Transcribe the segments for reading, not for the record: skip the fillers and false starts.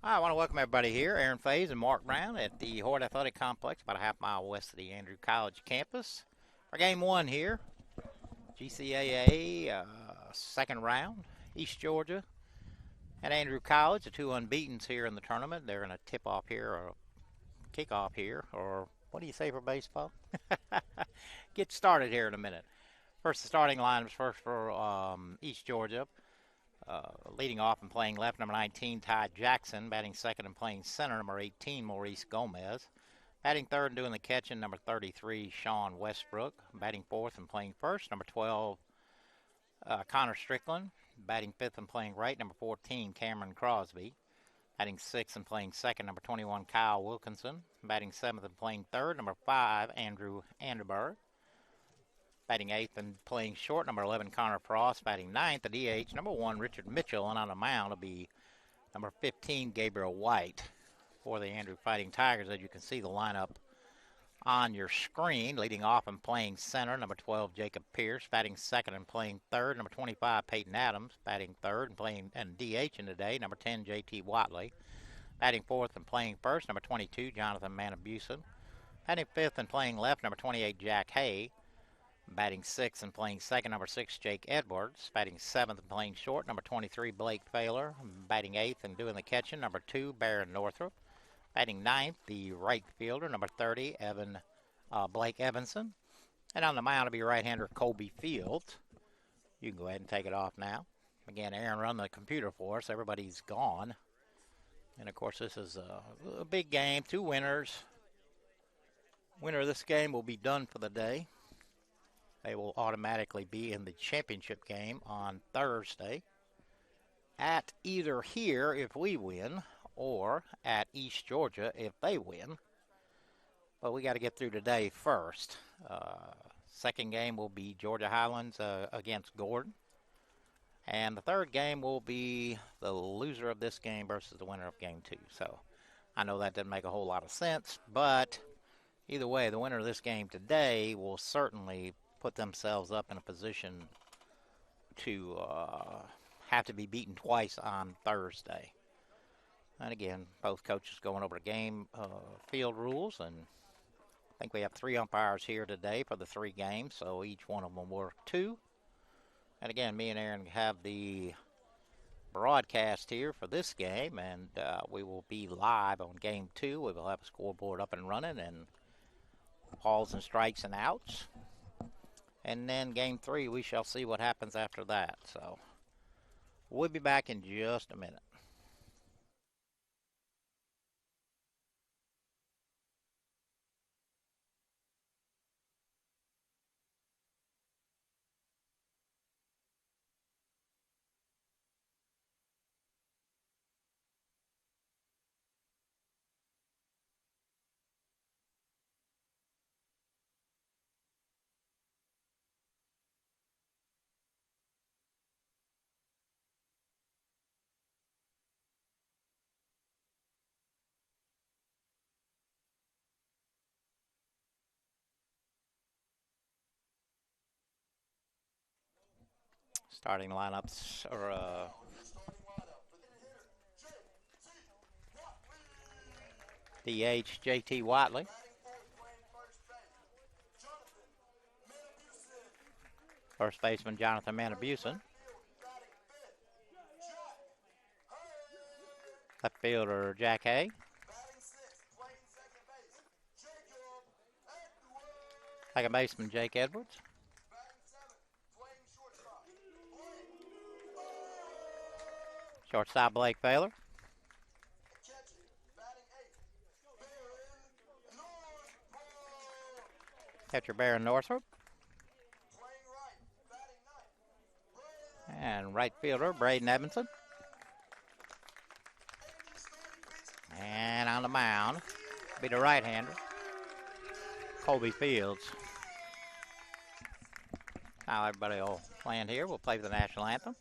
I want to welcome everybody here, Aaron Fays and Mark Brown at the Horde Athletic Complex, about a half mile west of the Andrew College campus. For game one here, GCAA second round, East Georgia and Andrew College, the two unbeatens here in the tournament. They're going to tip off here or kick off here, or what do you say for baseball? Get started here in a minute. First, the starting lineups first for East Georgia. Leading off and playing left, number 19, Ty Jackson. Batting second and playing center, number 18, Maurice Gomez. Batting third and doing the catching, number 33, Sean Westbrook. Batting fourth and playing first, number 12, Connor Strickland. Batting fifth and playing right, number 14, Cameron Crosby. Batting sixth and playing second, number 21, Kyle Wilkinson. Batting seventh and playing third, number 5, Andrew Anderberg. Batting eighth and playing short, number 11, Connor Frost. Batting ninth, the DH, number 1, Richard Mitchell. And on the mound will be number 15, Gabriel White for the Andrew Fighting Tigers. As you can see the lineup on your screen. Leading off and playing center, number 12, Jacob Pierce. Batting second and playing third, number 25, Peyton Adams. Batting third and playing and DH in today, number 10, JT Watley. Batting fourth and playing first, number 22, Jonathan Manabusen. Batting fifth and playing left, number 28, Jack Hay. Batting sixth and playing second, number 6, Jake Edwards. Batting seventh and playing short, number 23, Blake Failer. Batting eighth and doing the catching, number 2, Baron Northrup. Batting ninth, the right fielder, number 30, Blake Evanson. And on the mound will be right-hander Colby Fields. You can go ahead and take it off now. Again, Aaron run the computer for us. Everybody's gone. And, of course, this is a big game. 2 winners. Winner of this game will be done for the day. They will automatically be in the championship game on Thursday at either here if we win or at East Georgia if they win. But we got to get through today first. Second game will be Georgia Highlands against Gordon. And the third game will be the loser of this game versus the winner of game 2. So I know that doesn't make a whole lot of sense, but either way, the winner of this game today will certainly put themselves up in a position to have to be beaten twice on Thursday. And again, both coaches going over the game field rules, and I think we have 3 umpires here today for the 3 games, so each one of them will work 2. And again, me and Aaron have the broadcast here for this game, and we will be live on game 2. We will have a scoreboard up and running, and balls and strikes and outs. And then game 3, we shall see what happens after that. So we'll be back in just a minute. Starting lineups are DH JT Watley. First baseman Jonathan Manabusen. Left fielder Jack Hay. Second baseman Jake Edwards. Shortstop Blake Failer. Catcher Baron Northrup. And right fielder Braden Evanson. And on the mound be the right-hander Colby Fields. Now everybody will land here. We'll play the national anthem.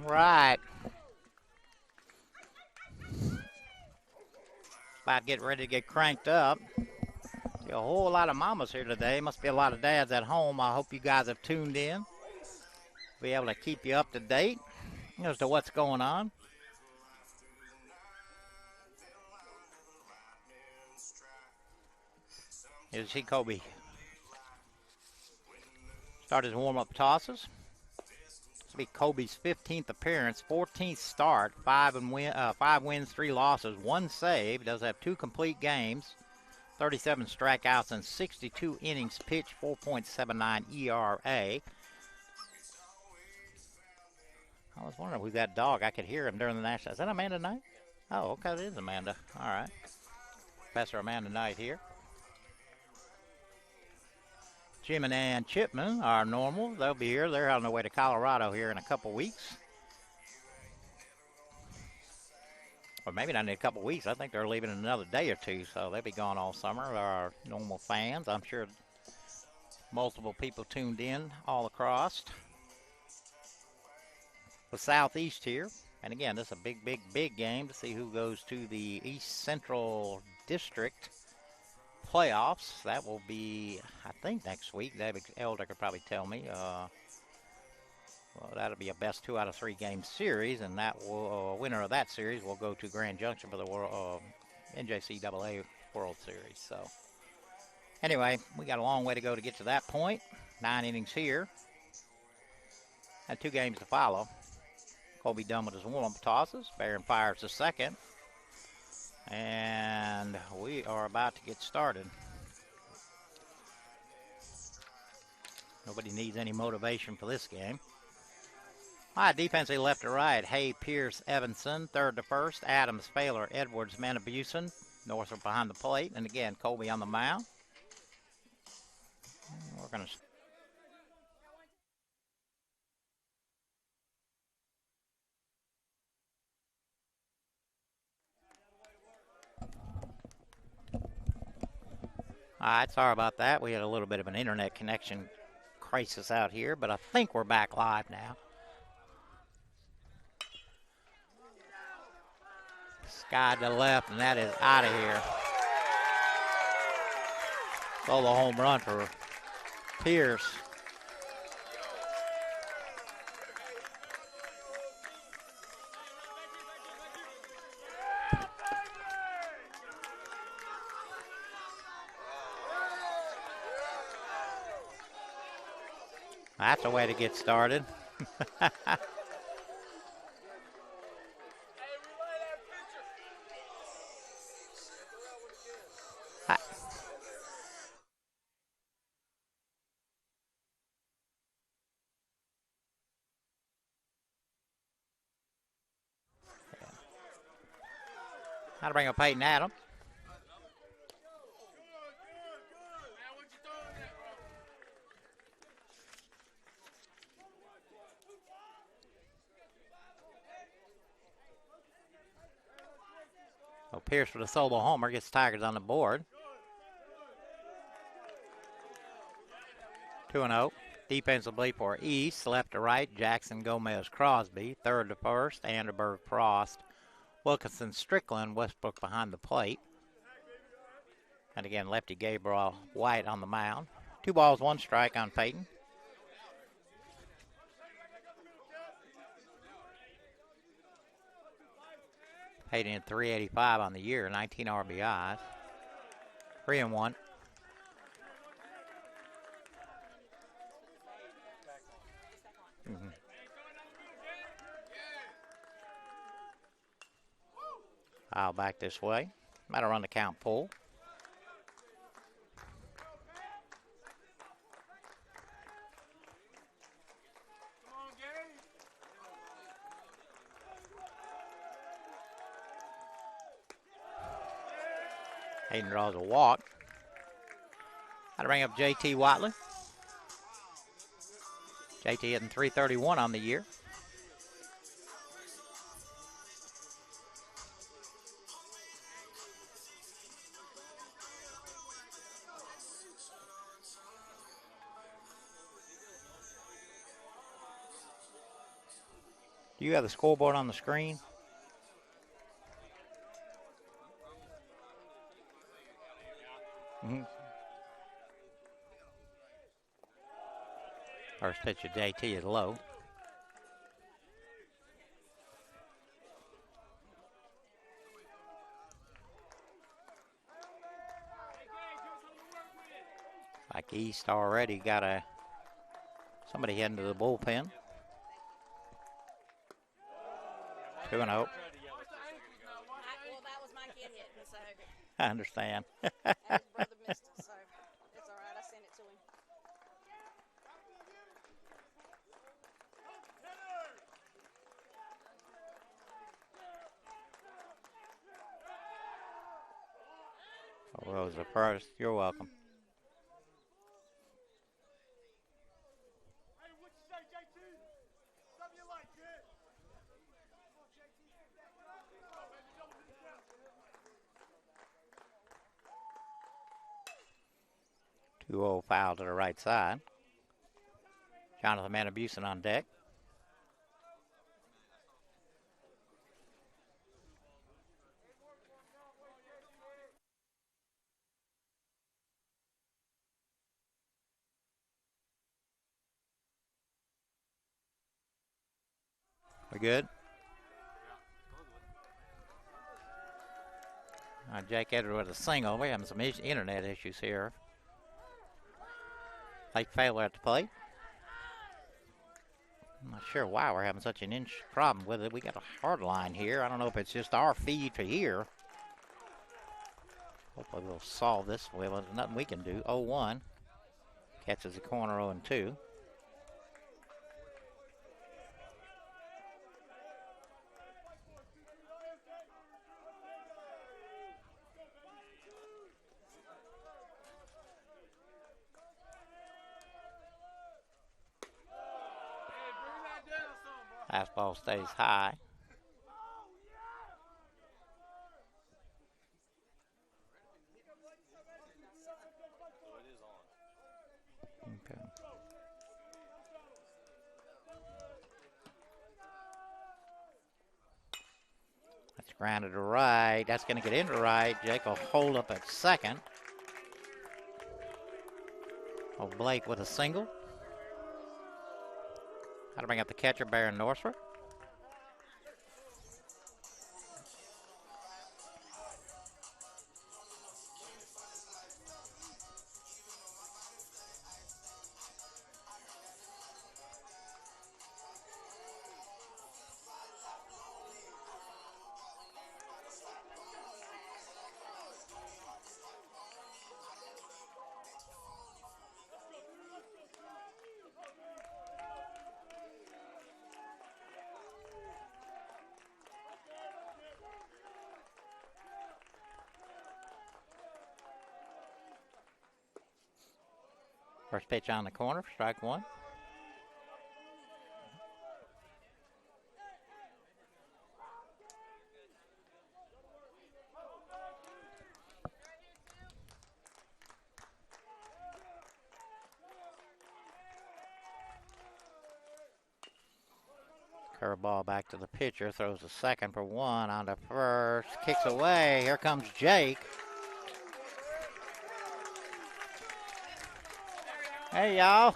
Right. About getting ready to get cranked up. See a whole lot of mamas here today. Must be a lot of dads at home. I hope you guys have tuned in. Be able to keep you up to date as to what's going on. Here's see Kobe start his warm-up tosses. This will be Kobe's 15th appearance, 14th start, 5 wins, 3 losses, 1 save. Does have 2 complete games, 37 strikeouts, and 62 innings pitched, 4.79 ERA. I was wondering who that dog. I could hear him during the national. Is that Amanda Knight? Oh, okay, it is Amanda. All right. Professor Amanda Knight here. Jim and Ann Chipman are normal. They'll be here. They're on their way to Colorado here in a couple weeks. Or maybe not in a couple weeks. I think they're leaving in another day or two, so they'll be gone all summer. They're our normal fans. I'm sure multiple people tuned in all across the Southeast here. And again, this is a big game to see who goes to the East Central District playoffs. That will be, I think, next week. David Elder could probably tell me. Well, that'll be a best 2 out of 3 game series, and that will winner of that series will go to Grand Junction for the NJCAA World Series. So, anyway, we got a long way to go to get to that point. 9 innings here, and 2 games to follow. Kobe done with his warm-up tosses. Barron fires the second. And we are about to get started. Nobody needs any motivation for this game. All right, defensively left to right. Hay, Pierce, Evanson. Third to first. Adams, Failer, Edwards, Manabusen. Northrop behind the plate. And again, Kobe on the mound. We're going to... All right, sorry about that. We had a little bit of an internet connection crisis out here, but I think we're back live now. Sky to the left, and that is out of here. Solo home run for Pierce. That's a way to get started. How to bring up Peyton Adams. So Pierce with a solo homer gets Tigers on the board. 2-0. Defensively for East, left to right, Jackson, Gomez, Crosby. Third to first, Anderberg, Frost, Wilkinson, Strickland, Westbrook behind the plate. And again, lefty Gabriel White on the mound. 2 balls, 1 strike on Peyton. Peyton at 385 on the year, 19 RBIs. 3-1. I'll back this way. Matter run the count pull. Hayden draws a walk. How to bring up JT Watley. JT hitting 331 on the year. Do you have the scoreboard on the screen? Mm-hmm. First pitch of JT is low. Like East already got somebody heading to the bullpen. 2-0. Well, that was my kid hitting, so. I understand. And his brother missed it, so it's all right. I sent it to him. Rosa first. You're welcome. Two old foul to the right side. Jonathan Manabusen on deck. We good? Jake Edwards with a single. We're having some internet issues here. Late failure at the plate. I'm not sure why we're having such an inch problem with it. We got a hard line here. I don't know if it's just our feed for here. Hopefully we'll solve this. Well, there's nothing we can do. 0-1. Catches the corner 0-2. Fastball stays high. Okay. That's grounded to right. That's going to get into right. Jake will hold up at second. Oh, Blake with a single. How to bring up the catcher, Baron Northrup. First pitch on the corner for strike one. Curveball back to the pitcher, throws a second for one, on to first, kicks away. Here comes Jake. Hey, y'all.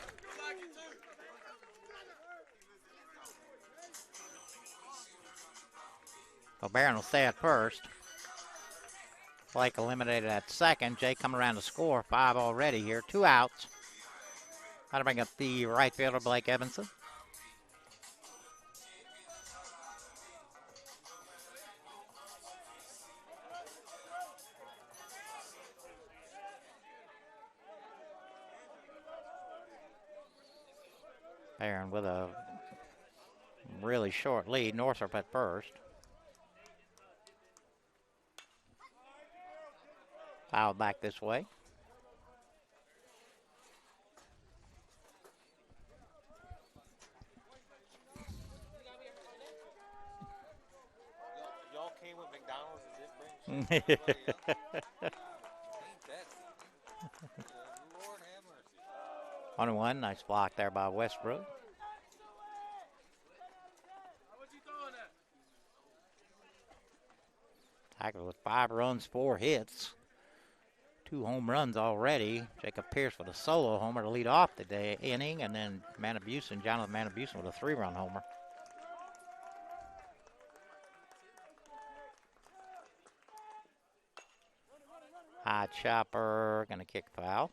Well, Barron will stay at first. Blake eliminated at second. Jake coming around to score. 5 already here. 2 outs. How to bring up the right fielder, Blake Evanson. Barron with a really short lead. Northrup at first. Foul back this way. Y'all came with McDonald's and didn't bring Lord have mercy. 1-1, nice block there by Westbrook. Tigers with 5 runs, 4 hits, 2 home runs already. Jacob Pierce with a solo homer to lead off the inning, and then Jonathan Manabusen with a 3-run homer. High chopper, going to kick foul.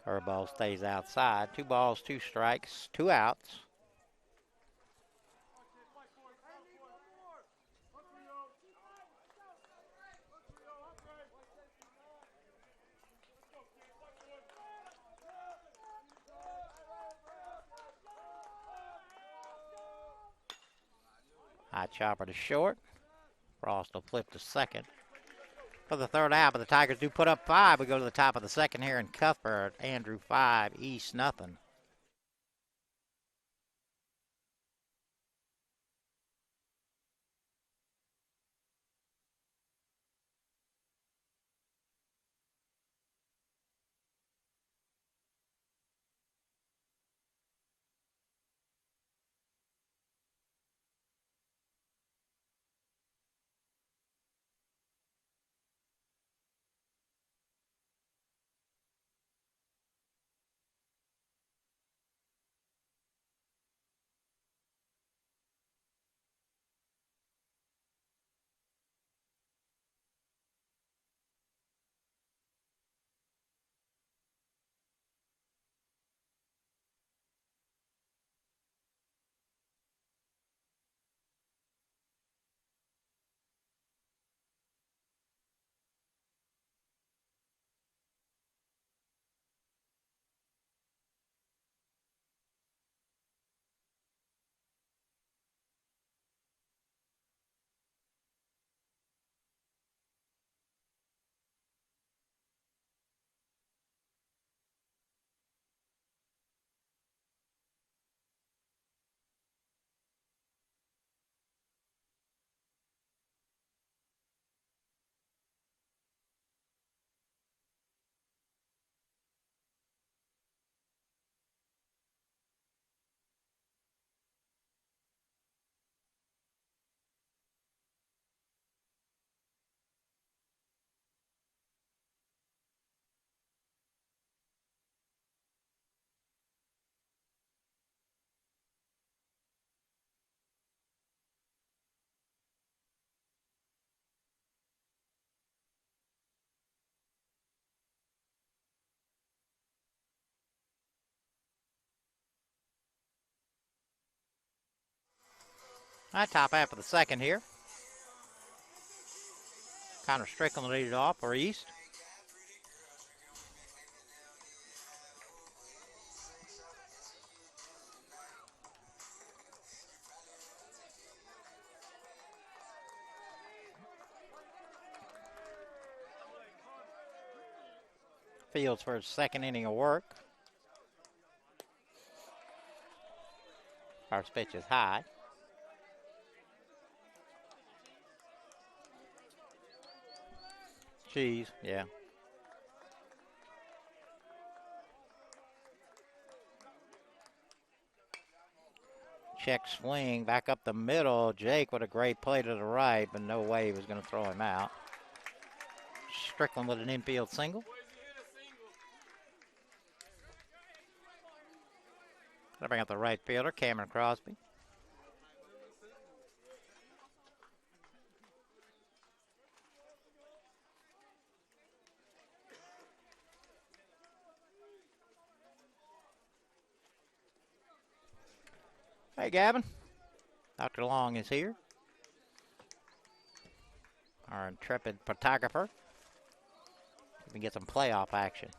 Curveball stays outside. 2 balls, 2 strikes, 2 outs. High chopper to short. Frost will flip to second. For the third out, but the Tigers do put up 5. We go to the top of the second here in Cuthbert. Andrew 5, East nothing. All right, top half of the second here. Connor Strickland lead it off for East. Fields for his second inning of work. First pitch is high. Cheese, yeah. Check swing back up the middle. Jake with a great play to the right, but no way he was going to throw him out. Strickland with an infield single. Gonna bring up the right fielder, Cameron Crosby. Hey, Gavin. Dr. Long is here. Our intrepid photographer. We can get some playoff action.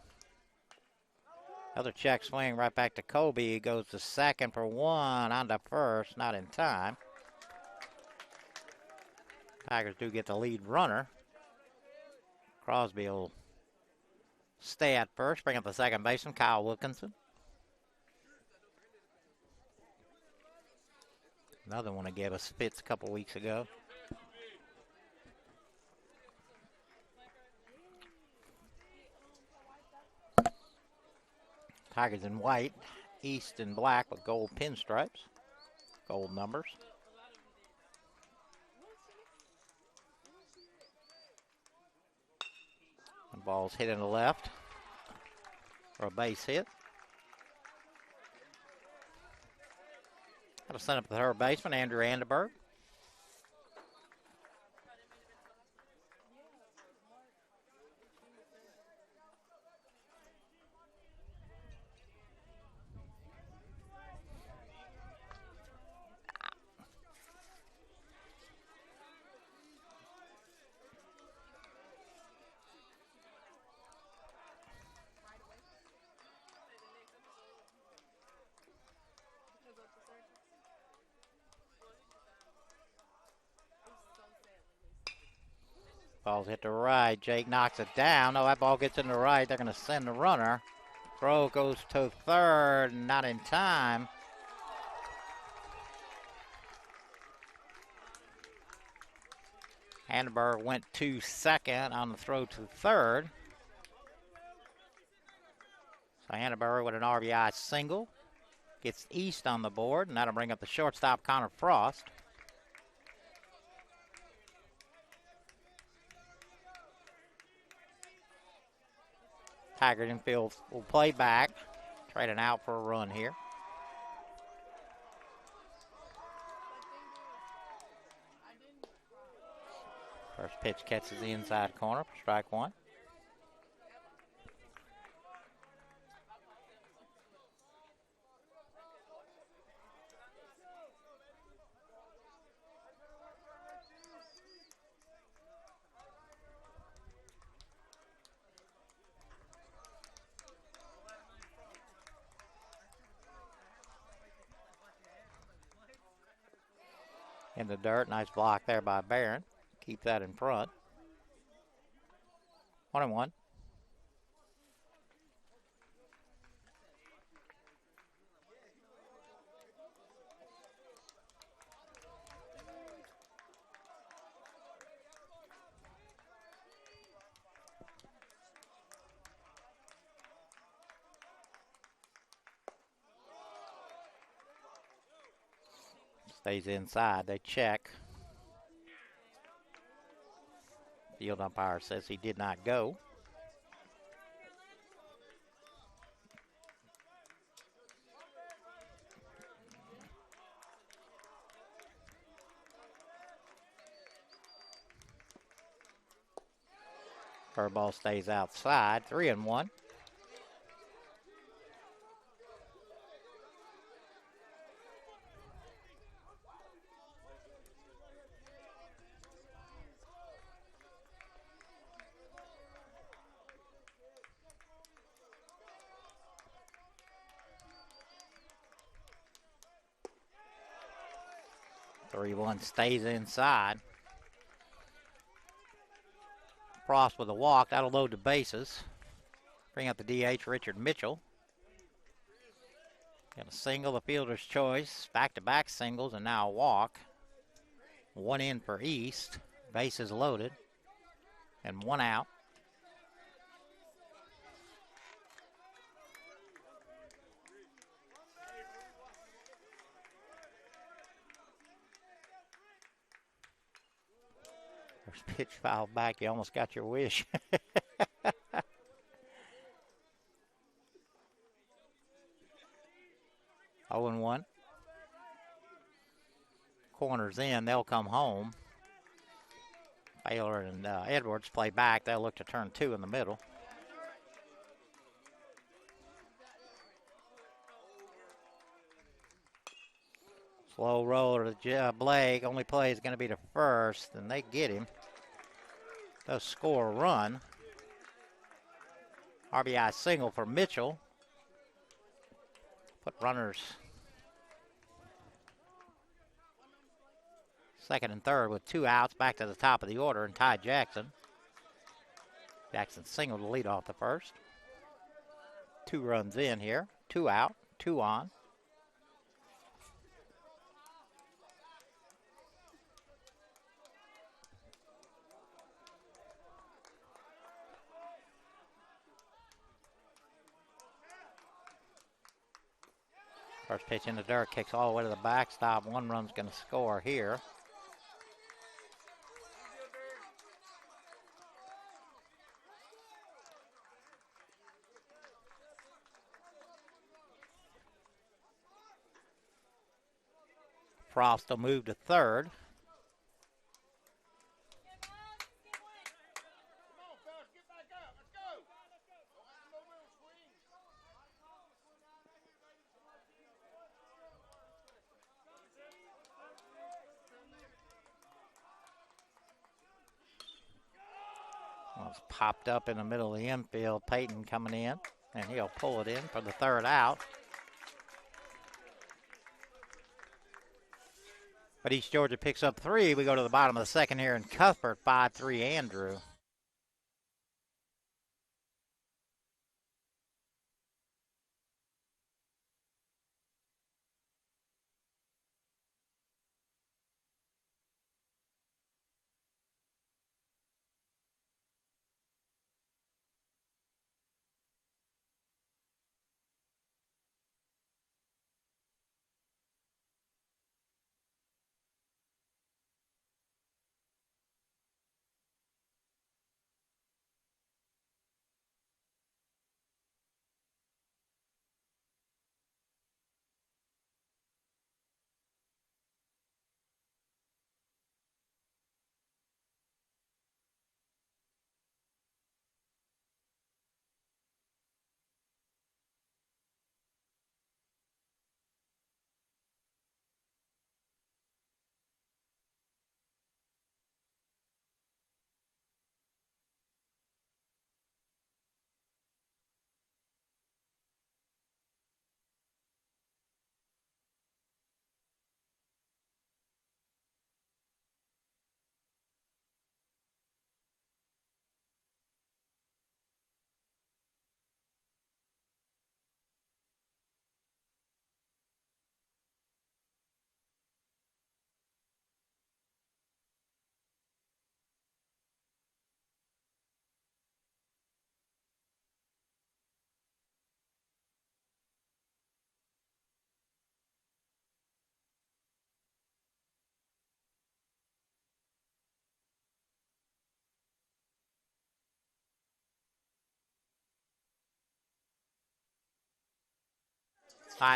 Another check swing right back to Kobe. He goes to second for 1, on to first, not in time. Tigers do get the lead runner. Crosby will stay at first. Bring up the second baseman, Kyle Wilkinson. Another one that gave us fits a couple weeks ago. Tigers in white, East in black with gold pinstripes, gold numbers. The ball's hit in the left for a base hit. That'll send up the third baseman, Andrew Anderberg. Ball's hit to right. Jake knocks it down. No, that ball gets in the right. They're going to send the runner. Throw goes to third, not in time. Anderberg went to second on the throw to third. So Anderberg with an RBI single. Gets East on the board, and that'll bring up the shortstop, Connor Frost. Tiger infield will play back. Trading out for a run here. First pitch catches the inside corner for strike one. In the dirt, nice block there by Barron. Keep that in front. 1-1. Stays inside. They check. Field umpire says he did not go. Curveball stays outside. 3-1. One stays inside. Frost with a walk. That'll load the bases. Bring up the DH, Richard Mitchell. Got a single, the fielder's choice. Back-to-back singles and now a walk. One in for East. Bases loaded. And one out. First pitch fouled back. You almost got your wish. 0-1. Corners in. They'll come home. Baylor and Edwards play back. They'll look to turn two in the middle. Slow roller to Blake. Only play is going to be to first, and they get him. They'll score a run. RBI single for Mitchell. Put runners second and third with two outs. Back to the top of the order, and Ty Jackson. Jackson single to lead off the first. 2 runs in here. 2 out, 2 on. First pitch in the dirt, kicks all the way to the backstop. 1 run's going to score here. Frost will move to third. Well, it's popped up in the middle of the infield. Peyton coming in, and he'll pull it in for the 3rd out. But East Georgia picks up 3. We go to the bottom of the 2nd here, and Cuthbert 5-3 Andrew.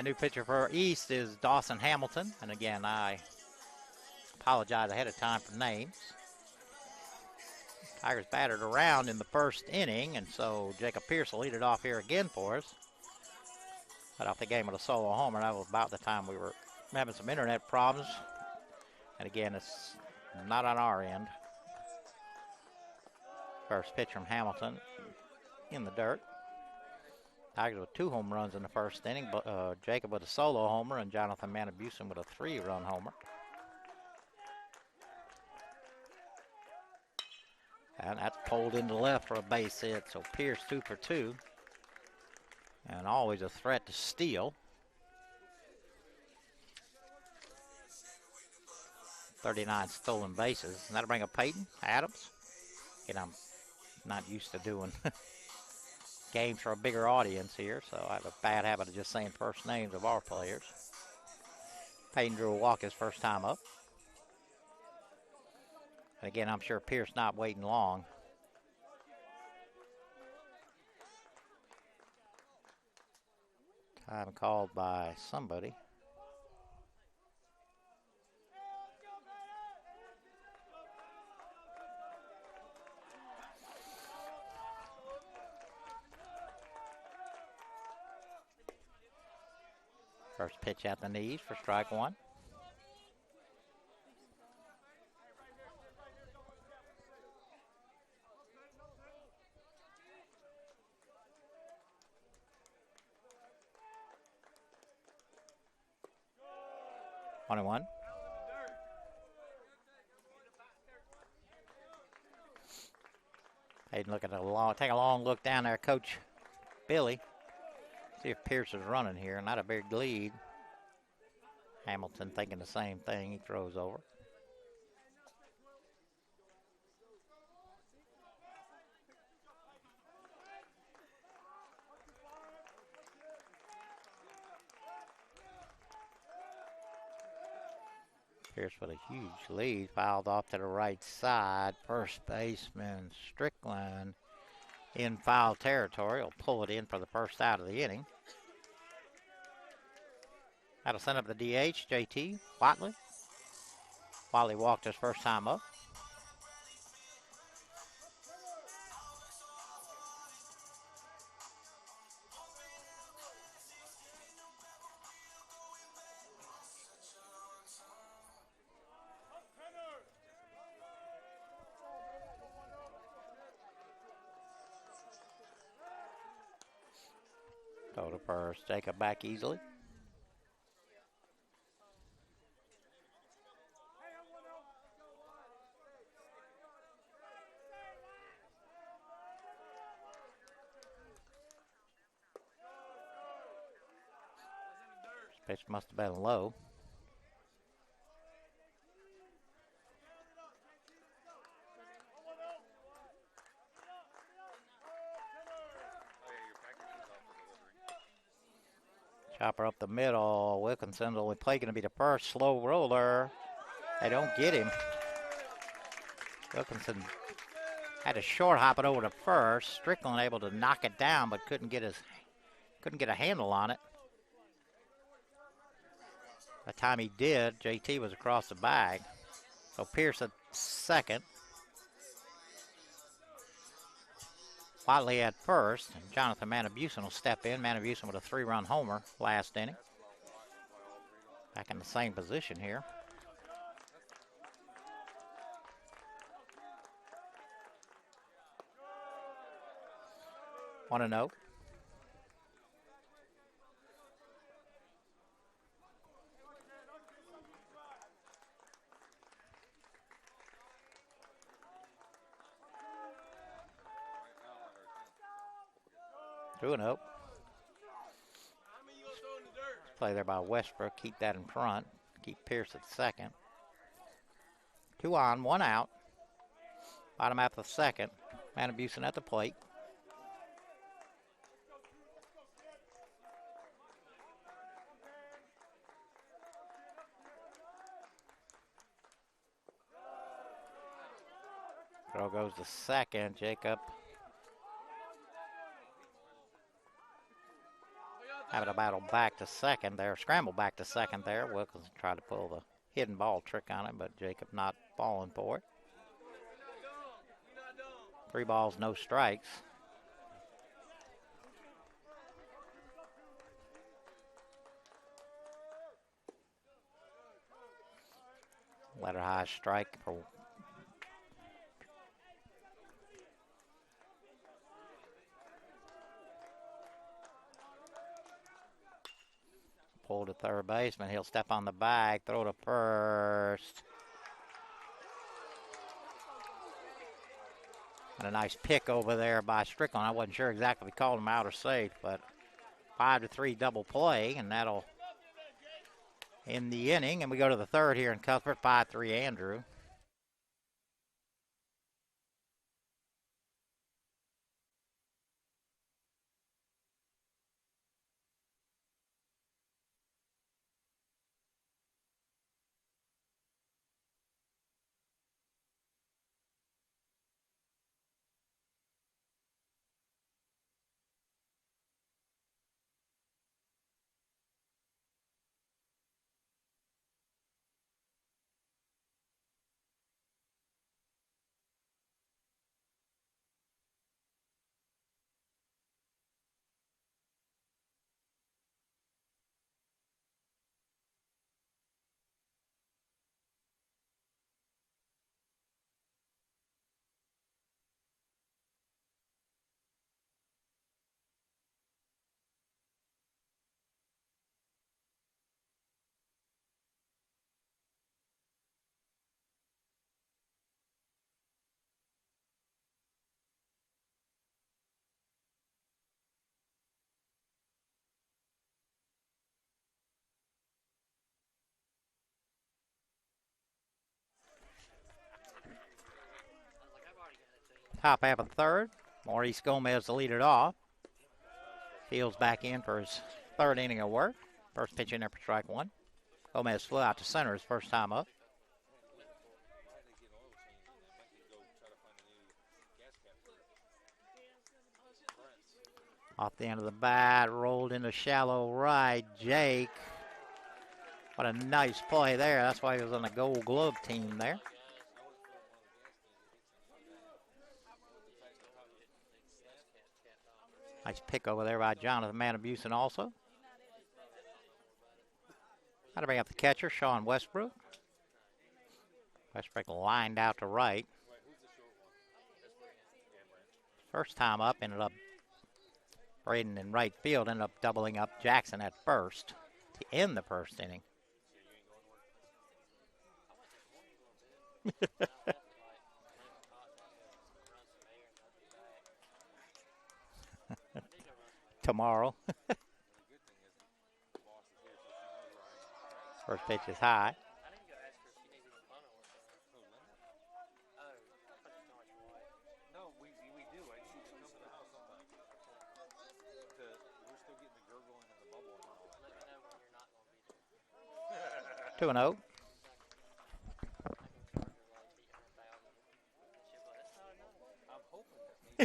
New pitcher for East is Dawson Hamilton. And again, I apologize ahead of time for names. Tigers battered around in the 1st inning, and so Jacob Pierce will lead it off here again for us. Got off the game with a solo homer. That was about the time we were having some internet problems. And again, it's not on our end. First pitch from Hamilton in the dirt. Tigers with 2 home runs in the 1st inning, but Jacob with a solo homer and Jonathan Manabusen with a 3-run homer. And that's pulled into left for a base hit, so Pierce 2 for 2. And always a threat to steal. 39 stolen bases. And that'll bring up Peyton Adams. And I'm not used to doing games for a bigger audience here, so I have a bad habit of just saying first names of our players. Peyton drew a walk his first time up. And again, I'm sure Pierce not waiting long. Time called by somebody. First pitch at the knees for strike 1. One. Hayden take a long look down there, Coach Billy. See if Pierce is running here. Not a big lead. Hamilton thinking the same thing. He throws over. Pierce with a huge lead. Fouled off to the right side. First baseman Strickland in foul territory. Will pull it in for the first out of the inning. That'll send up the DH, JT Watley. Watley walked his first time up. Throw to first. Jacob back easily. Pitch must have been low. Chopper up the middle. Wilkinson, the only play going to be the first. Slow roller. They don't get him. Wilkinson had a short hop it over to first. Strickland able to knock it down, but couldn't get a handle on it. By the time he did, JT was across the bag. So Pierce at second. Watley at first. And Jonathan Manabusen will step in. Manabusen with a 3-run homer last inning. Back in the same position here. Want to know? 2-0. Play there by Westbrook. Keep that in front. Keep Pierce at second. 2 on, 1 out. Bottom half of the second. Manabusen at the plate. Throw goes to second. Jacob having a battle back to second there. Scramble back to second there. Wilkinson tried to pull the hidden ball trick on it, but Jacob not falling for it. 3 balls, no strikes. Letter high strike for pull to third baseman. He'll step on the bag, throw to first. And a nice pick over there by Strickland. I wasn't sure exactly if he called him out or safe, but 5-3 double play, and that'll end the inning. And we go to the third here in Cuthbert, 5-3 Andrew. Top half of the third. Maurice Gomez to lead it off. Fields back in for his third inning of work. First pitch in there for strike one. Gomez flew out to center his first time up. Off the end of the bat, rolled into shallow right. Jake. What a nice play there. That's why he was on the Gold Glove team there. Nice pick over there by Jonathan Manabusen also. Got to bring up the catcher, Sean Westbrook. Westbrook lined out to right. First time up, ended up Braden in right field, ended up doubling up Jackson at first to end the first inning. Tomorrow. First pitch is high. No, we do. I need to come to the house sometime. We're still getting the gurgling and the bubbling and all that. Let me know when you're not going to be there. 2-0. I'm hoping that means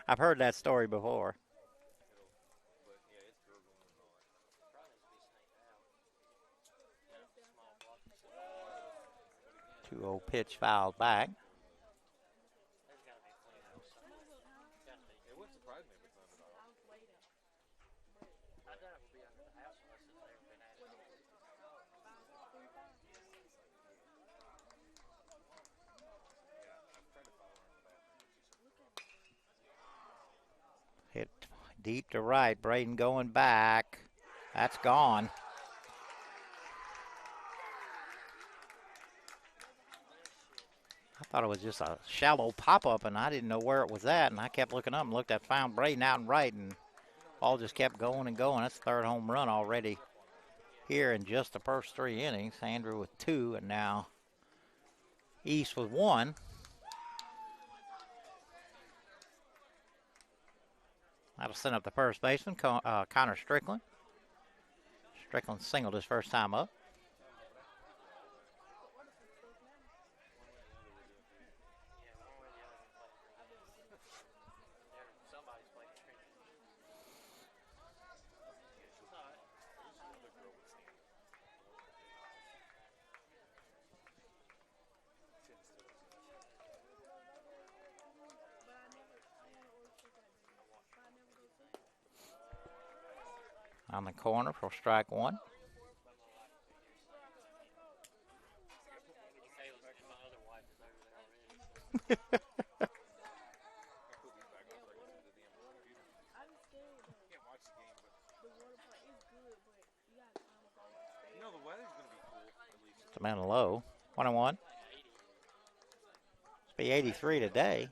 I've heard that story before. but yeah, it's gurgling and all that. 2-0 pitch fouled back. It wouldn't surprise me if it's not at all. I doubt it would be under the house unless it's ever been added. Hit deep to right. Braden going back. That's gone. I thought it was just a shallow pop-up, and I didn't know where it was at. And I kept looking up and looked at, found Braden out and right, and ball just kept going and going. That's the third home run already here in just the first three innings. Andrew with 2, and now East with 1. That'll send up the first baseman, Connor Strickland. Strickland singled his first time up. On the corner for strike one. You know, the weather's going to be cool, at least. It's a man low. 1-1. It's be 83 today.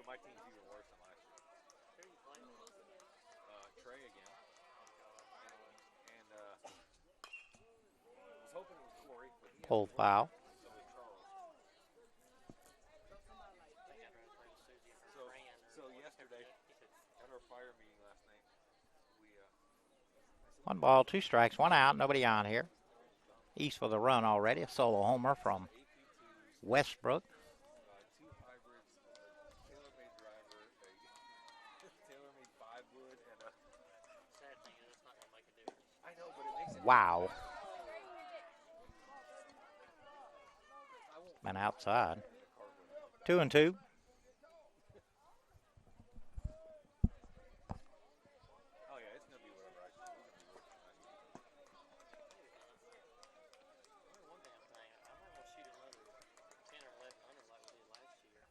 My team's even worse than last year. Trey again. And I was hoping it was Corey, but he Pulled foul. so was Charles. So yesterday, at our fire meeting last night, we 1 ball, 2 strikes, 1 out. Nobody on here. East with a run already. A solo homer from Westbrook. two hybrids, tailor-made driver, a tailor-made 5-wood, and a... Sad thing is, it's not going to make a difference. I know, but it makes it... Wow. Man outside. 2-2. Oh, yeah, it's going to be whatever I should do. Only one damn thing. I might want to shoot another 10 or 11 under like we did last year on Saturday.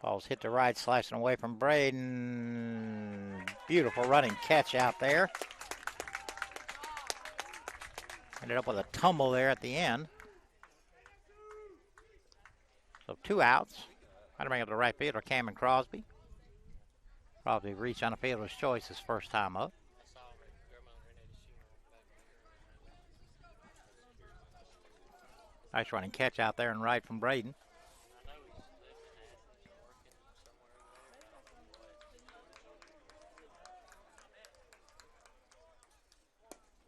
Ball's hit to right, slicing away from Braden. Beautiful running catch out there. Ended up with a tumble there at the end. So 2 outs. Got to bring up the right fielder, Cameron Crosby. Crosby reached on a fielder's choice his first time up. I saw Grandma Renee's Nice running catch out there and right from Braden. I know he's living in Athens or working somewhere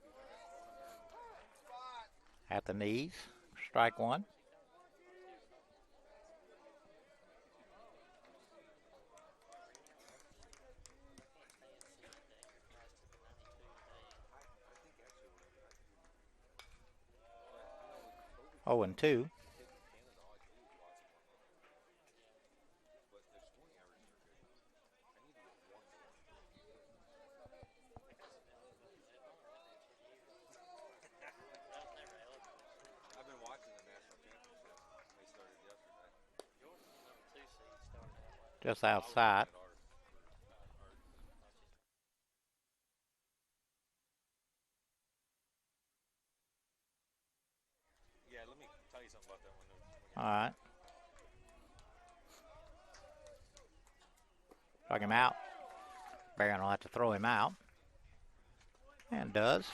over there, but I don't know what. At the knees. Strike one. Oh, and two. I've been watching the national championship. They started yesterday. Jordan's the number 2 seed starting out like that. Just outside. Yeah, let me tell you something about that one. All right. Struck him out. Barron will have to throw him out. And does.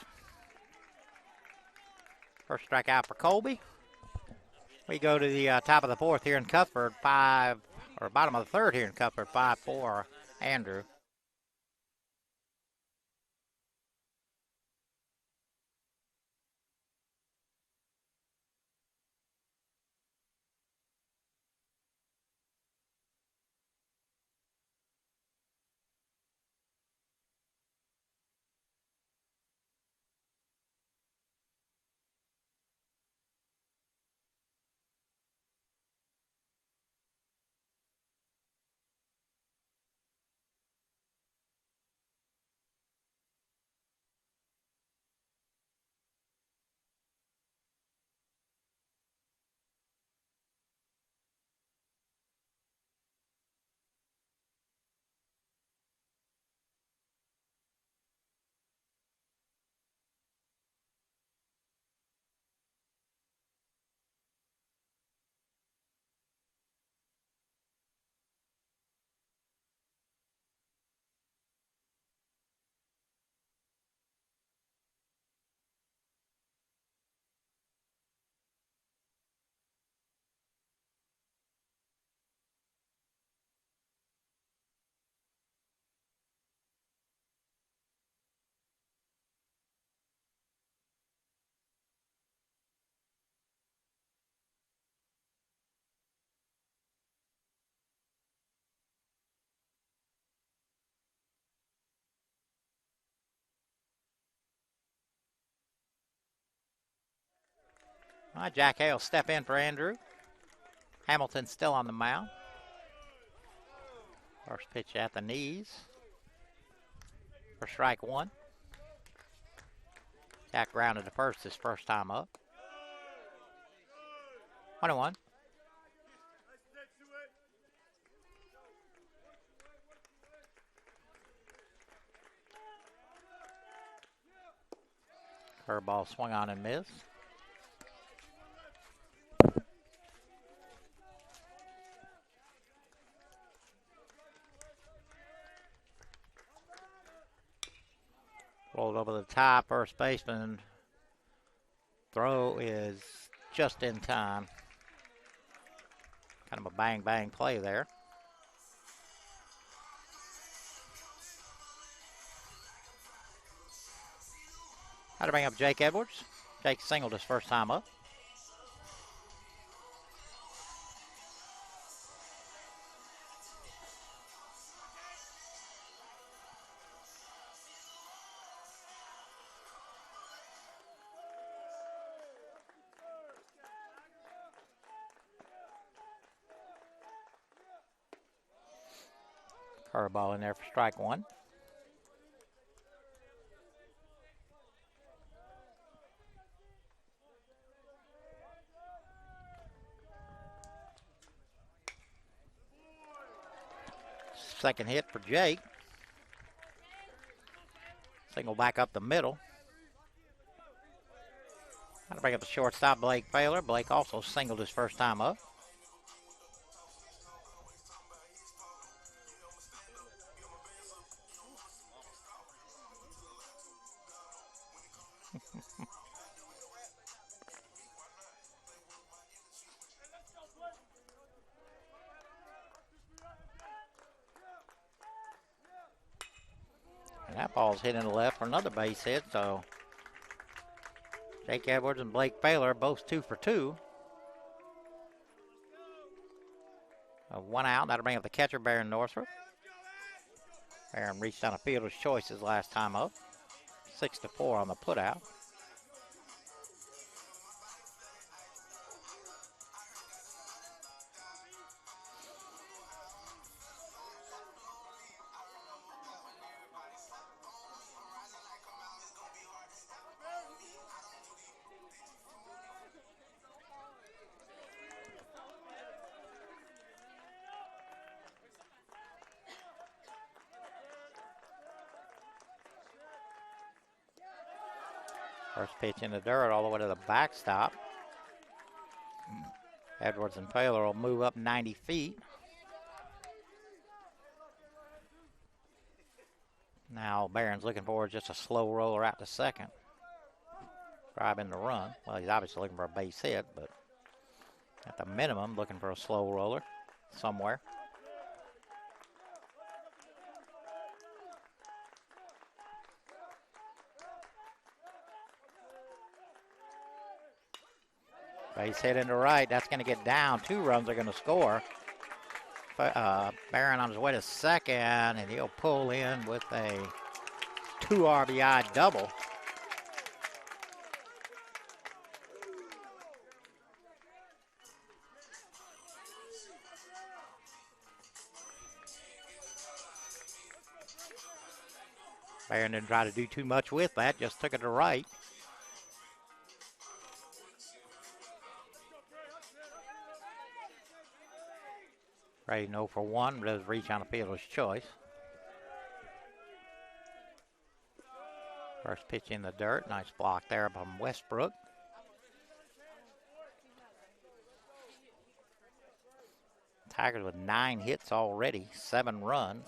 First strikeout for Colby. We go to the top of the fourth here in Cuthbert. Bottom of the third here in Cuthbert. 5-4 Andrew. All right, Jack Hale step in for Andrew. Hamilton still on the mound. First pitch at the knees. For strike one. Jack grounded to first his first time up. 1-1. Curveball swung on and missed. Rolled over the top. First baseman throw is just in time. Kind of a bang-bang play there. How to bring up Jake Edwards. Jake singled his first time up. Curveball in there for strike one. Second hit for Jake. Single back up the middle. How to bring up the shortstop, Blake Baylor. Blake also singled his first time up. And that ball's hit in the left for another base hit, so Jake Edwards and Blake Baylor both 2 for 2. One out. That'll bring up the catcher, Baron Northrop. Baron reached on a fielder's choice his last time up. 6-4 on the putout. First pitch in the dirt all the way to the backstop. Edwards and Baylor will move up 90 feet. Now Barron's looking for just a slow roller out to second. Driving the run. Well, he's obviously looking for a base hit, but at the minimum, looking for a slow roller somewhere. Base hit into right. That's going to get down. 2 runs are going to score. Barron on his way to second, and he'll pull in with a 2 RBI double. Barron didn't try to do too much with that, just took it to right. Ready 0 for 1, does reach on a fielder's choice. First pitch in the dirt, nice block there from Westbrook. Tigers with 9 hits already, 7 runs.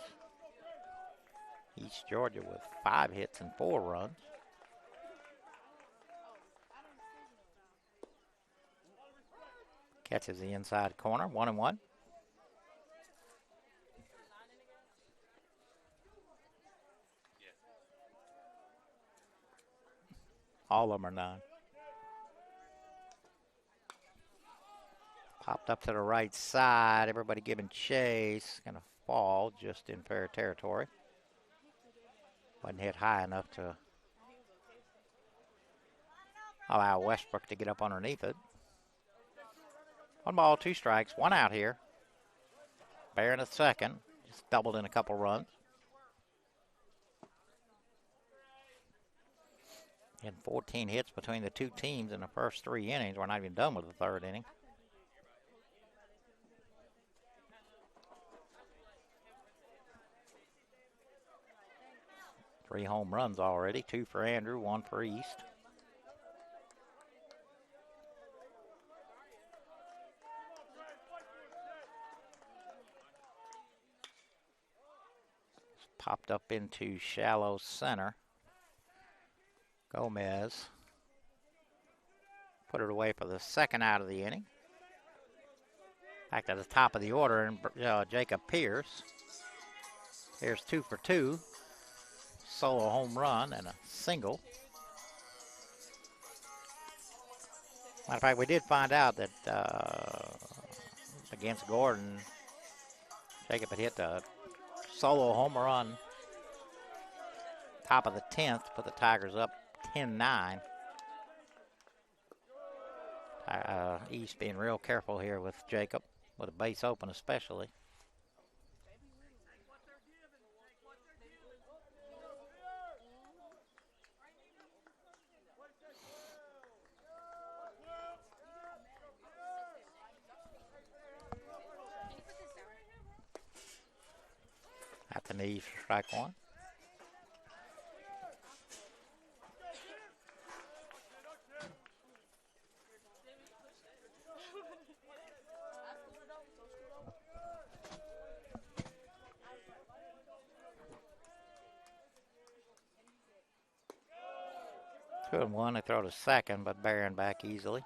East Georgia with 5 hits and 4 runs. Catches the inside corner, 1-1. All of them are 9. Popped up to the right side. Everybody giving chase. Going to fall just in fair territory. Wasn't hit high enough to allow Westbrook to get up underneath it. 1 ball, 2 strikes, 1 out here. Barron at second. Just doubled in a couple runs. And 14 hits between the 2 teams in the first 3 innings. We're not even done with the 3rd inning. Three home runs already, 2 for Andrew, 1 for East. Popped up into shallow center. Gomez put it away for the 2nd out of the inning. Back to the top of the order, and Jacob Pierce. Here's 2 for 2. Solo home run and a single. Matter of fact, we did find out that against Gordon, Jacob had hit a solo home run top of the 10th, put the Tigers up 10-9. East being real careful here with Jacob, with a base open especially. At the knees for strike 1. Two and one, they throw to second, but Barron back easily.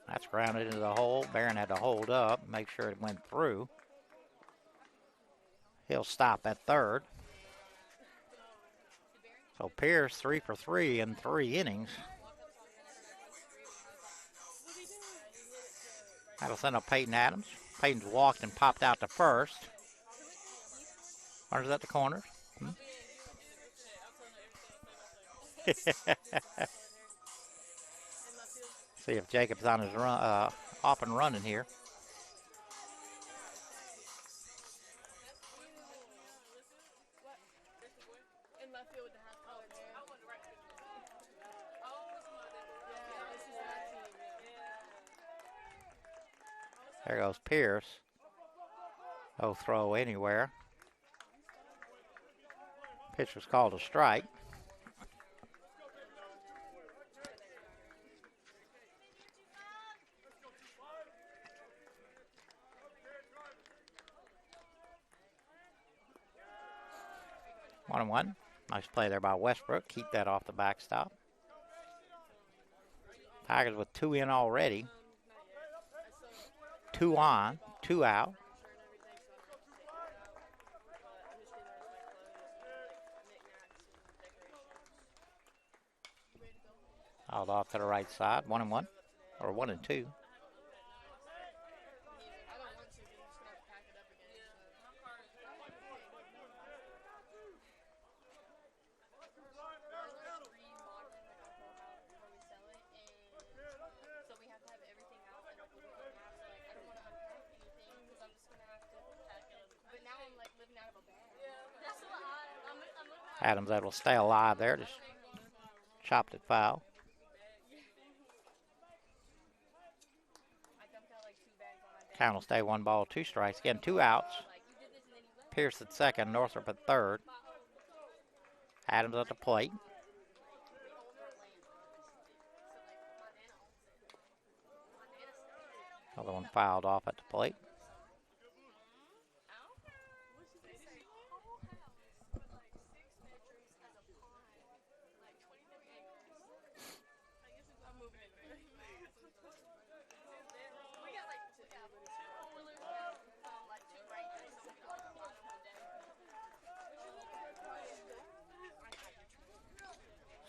That's grounded into the hole. Barron had to hold up, make sure it went through. He'll stop at third. So Pierce 3 for 3 in 3 innings. That'll send up Peyton Adams. Peyton's walked and popped out to first. Runners at the corners. See if Jacob's on his run, off and running here. There goes Pierce. No throw anywhere. Pitch was called a strike. One and one. Nice play there by Westbrook. Keep that off the backstop. Tigers with 2 in already. 2 on, 2 out. Fouled off to the right side. 1 and 1. Or 1 and 2. Adams that will stay alive there. Just chopped it foul. Count will stay 1 ball, 2 strikes. Again, 2 outs. Pierce at second, Northrop at third. Adams at the plate. Another one fouled off at the plate.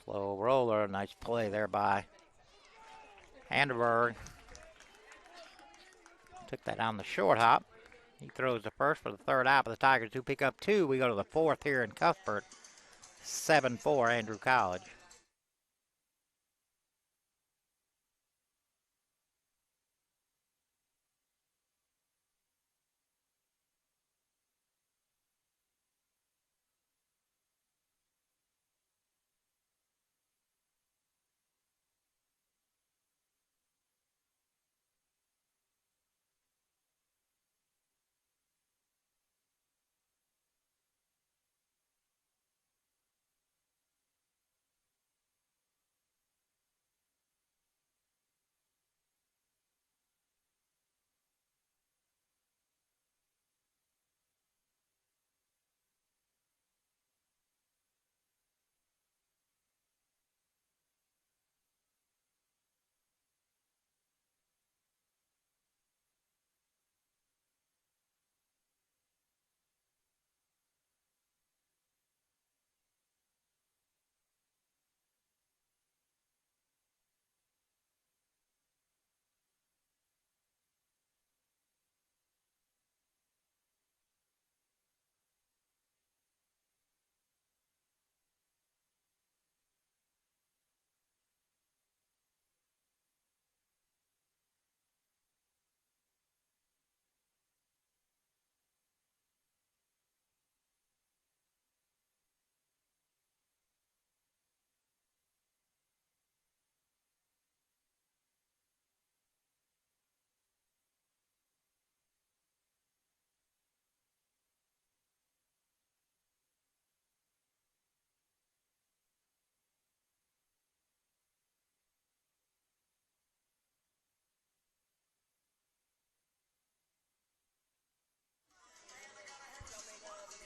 Slow roller, nice play there by Anderberg. Took that on the short hop. He throws the first for the third out, but the Tigers do pick up 2. We go to the 4th here in Cuthbert. 7-4 Andrew College.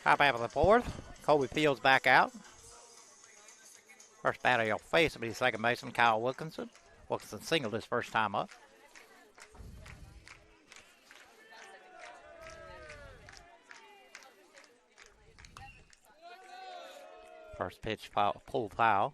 Top half of the 4th. Colby Fields back out. First batter he'll face will be second baseman Kyle Wilkinson. Wilkinson singled his first time up. First pitch foul, pull foul.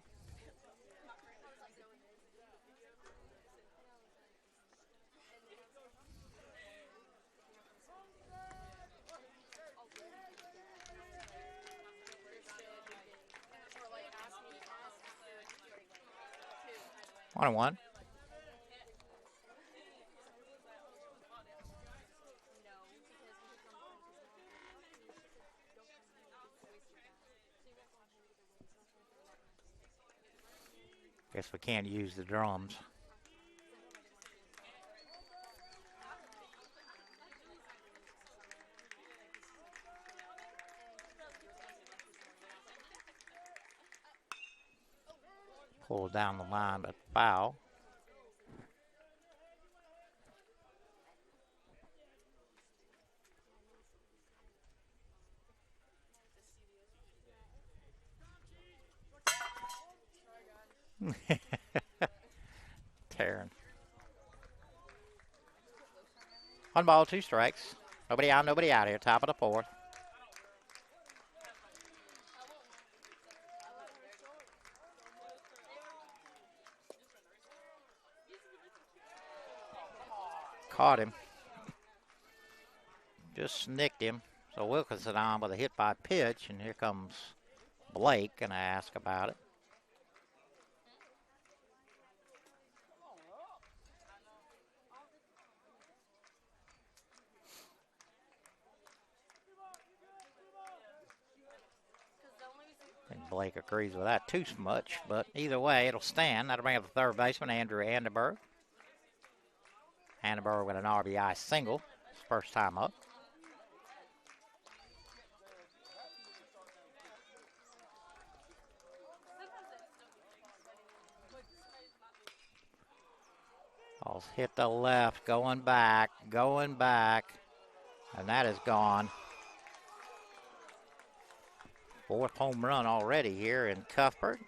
One and one. Guess we can't use the drums. Pulled down the line, but foul. Tearing. 1 ball, 2 strikes. Nobody on, nobody out here. Top of the fourth. Caught him. Just nicked him. So Wilkinson on with a hit by pitch, and here comes Blake, and I ask about it. I think Blake agrees with that too much, but either way, it'll stand. That'll bring up the third baseman, Andrew Anderberg. Anderberg with an RBI single, his first time up. Ball's hit the left, going back, and that is gone. Fourth home run already here in Cuthbert.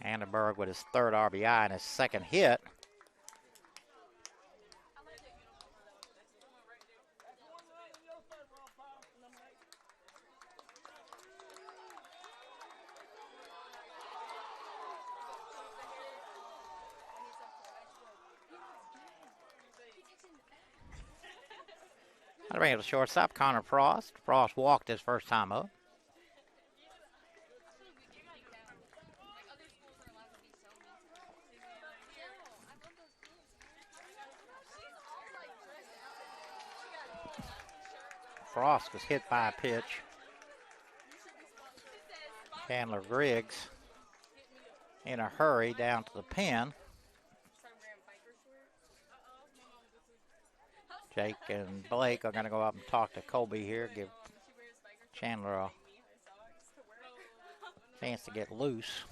Anderberg with his third RBI and his second hit. That'll bring it to shortstop, Connor Frost. Frost walked his first time up. Frost was hit by a pitch. Chandler Griggs in a hurry down to the pen. Jake and Blake are going to go up and talk to Colby here, give Chandler a chance to get loose.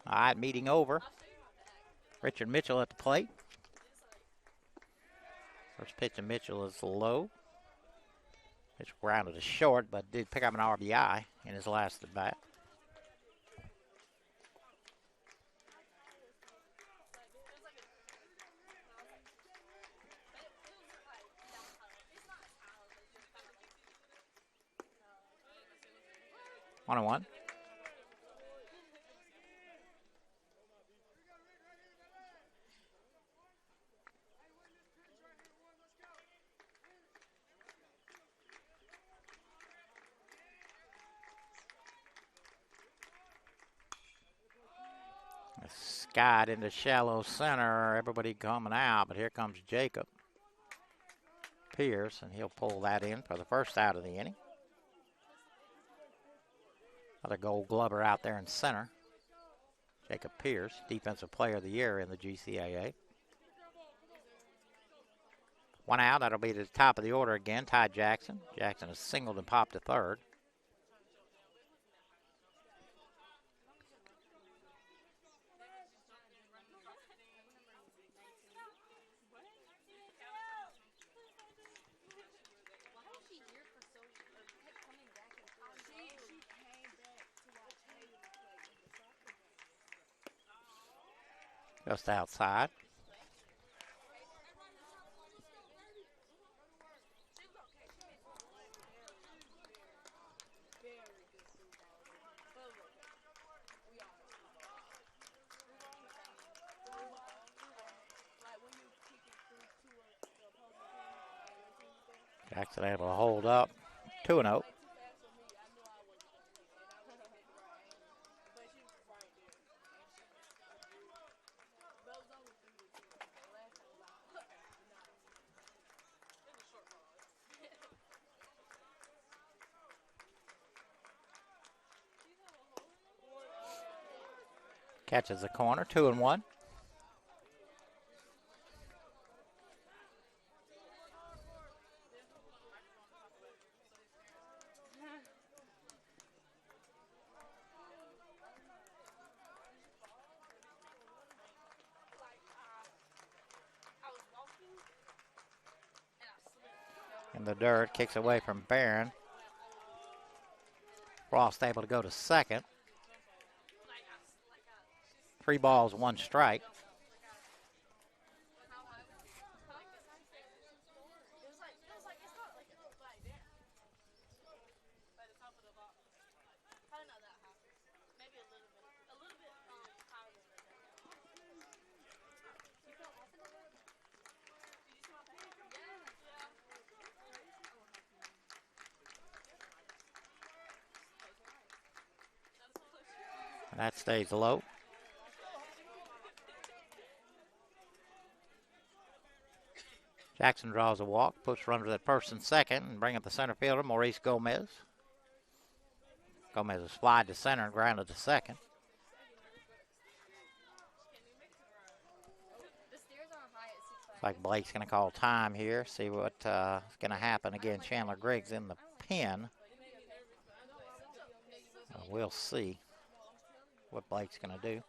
All right, meeting over. Richard Mitchell at the plate. First pitch of Mitchell is low. Pitch grounded to short, but did pick up an RBI in his last at bat. One and one. Skied into shallow center. Everybody coming out, but here comes Jacob Pierce, and he'll pull that in for the first out of the inning. Another Gold Glover out there in center. Jacob Pierce, Defensive Player of the Year in the GCAA. One out, that'll be to the top of the order again, Ty Jackson. Jackson has singled and popped to third. Just outside. Jackson able to hold up. 2-0. Catches the corner, 2-1. In the dirt, kicks away from Barron. Frost able to go to second. 3 balls, 1 strike. That stays low. Jackson draws a walk, puts runners at first and second, and bring up the center fielder, Maurice Gomez. Gomez is flied to center and grounded to second. Looks like Blake's going to call time here, see what's going to happen. Again, Chandler Griggs in the pen. We'll see what Blake's going to do.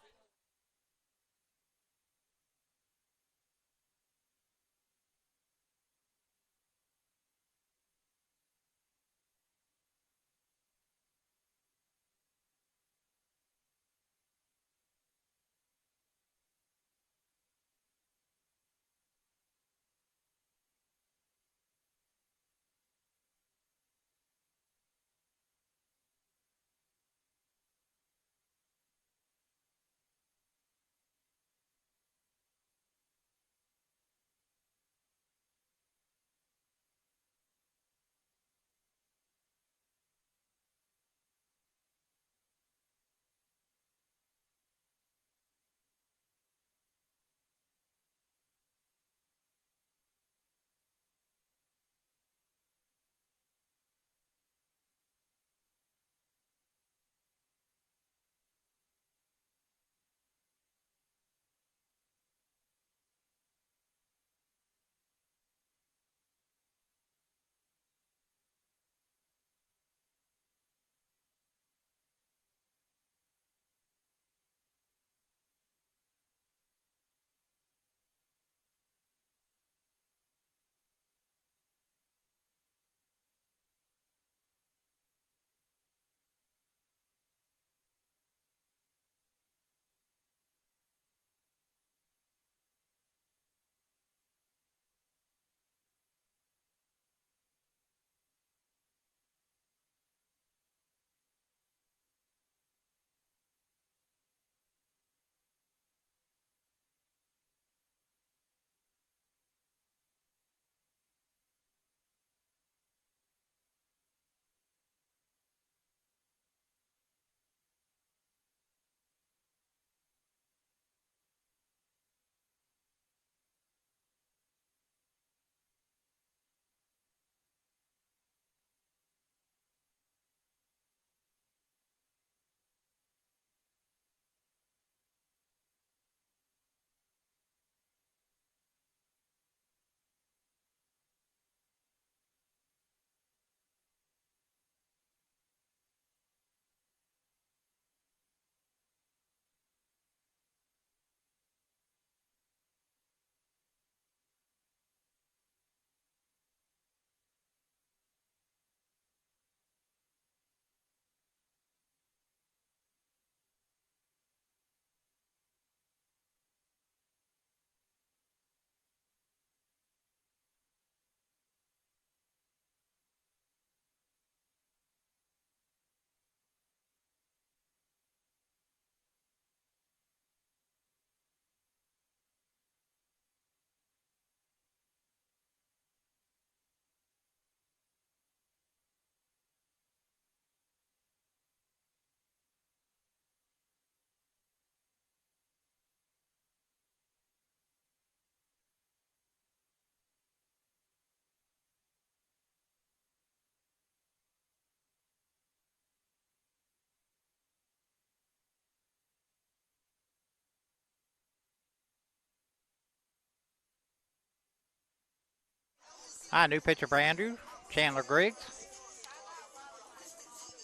Hi, new pitcher for Andrew, Chandler Griggs.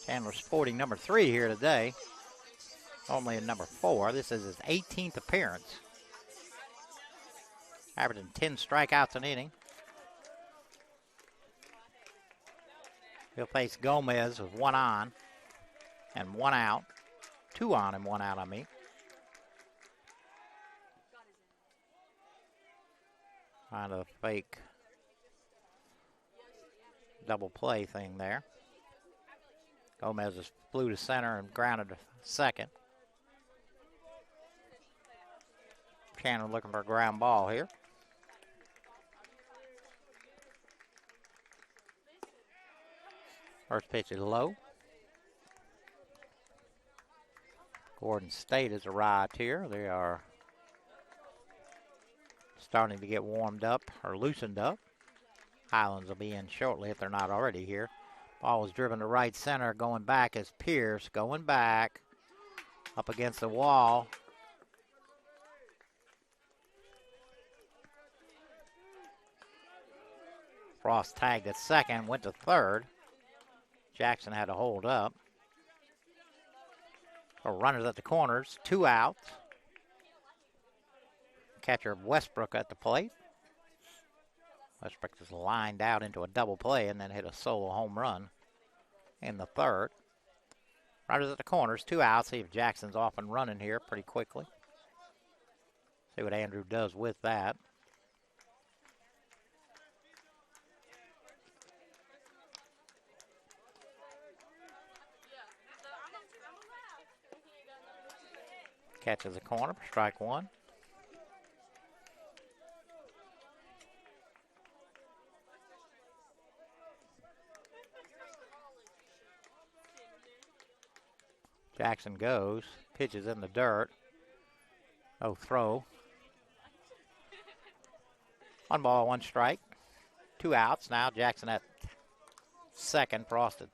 Chandler sporting number 3 here today. Normally in number 4. This is his 18th appearance. Averaging 10 strikeouts an inning. He'll face Gomez with 1 on and 1 out. 2 on and 1 out, I mean. Kind of a fake double play thing there. Gomez just flew to center and grounded to second. Chandler looking for a ground ball here. First pitch is low. Gordon State has arrived here. They are starting to get warmed up or loosened up. Highlands will be in shortly if they're not already here. Ball was driven to right center. Going back is Pierce. Going back. Up against the wall. Frost tagged at second. Went to third. Jackson had to hold up. Runners at the corners. 2 outs. Catcher Westbrook at the plate. Westbrook just lined out into a double play and then hit a solo home run in the third. Runners at the corners, 2 outs. See if Jackson's off and running here pretty quickly. See what Andrew does with that. Catches the corner for strike 1. Jackson goes, pitches in the dirt. No throw. 1 ball, 1 strike. 2 outs now. Jackson at second, Frost at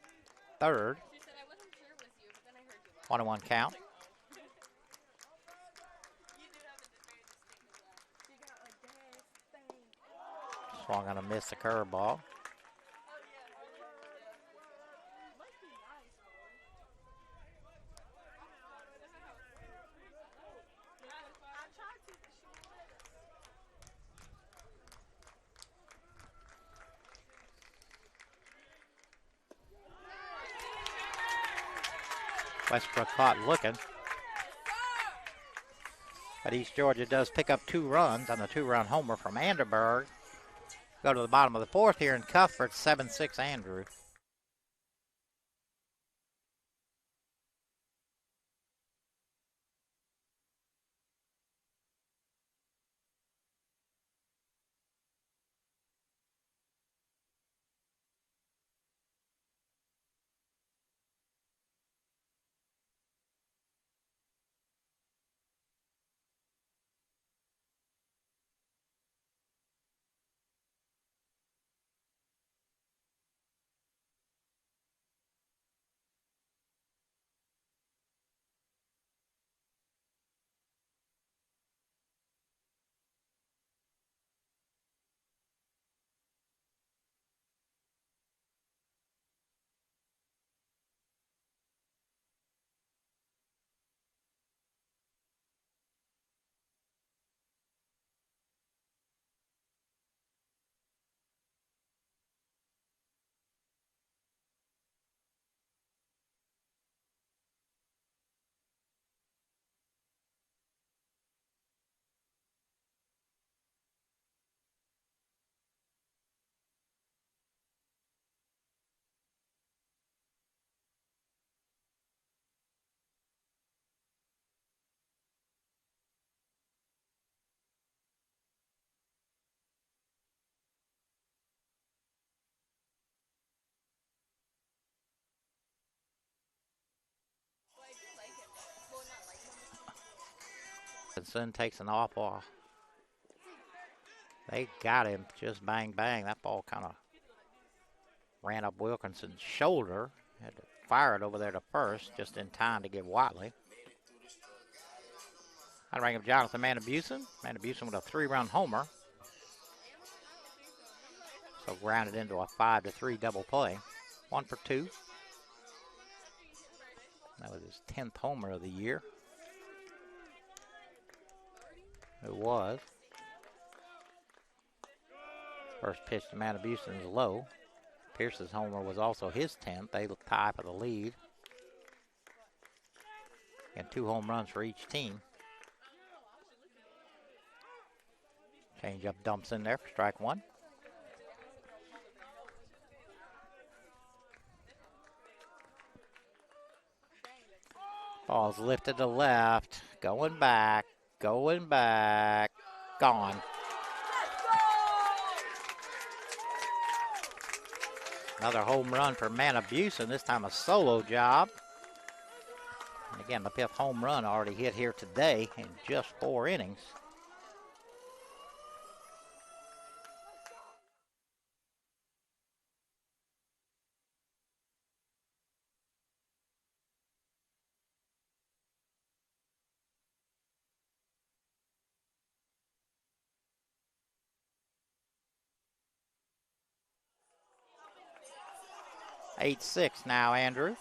third. 1-1 count. Swung on a miss, the curveball. Westbrook caught looking. But East Georgia does pick up 2 runs on the 2-run homer from Anderberg. Go to the bottom of the 4th here in Cuthbert, 7-6 Andrew. Hutchinson takes an off ball. They got him just bang, bang. That ball kind of ran up Wilkinson's shoulder. Had to fire it over there to first just in time to get Watley. I'd rank up Jonathan Manabusen. Manabusen with a 3-run homer. So grounded into a 5-3 double play. 1 for 2. That was his 10th homer of the year. It was. First pitch to Matabusen is low. Pierce's homer was also his 10th. They tie for the lead. And 2 home runs for each team. Change up dumps in there for strike 1. Ball's lifted to left. Going back. Going back. Gone. Another home run for Matabusen, this time a solo job. And again, the 5th home run already hit here today in just 4 innings. Eight-6 now, Andrew.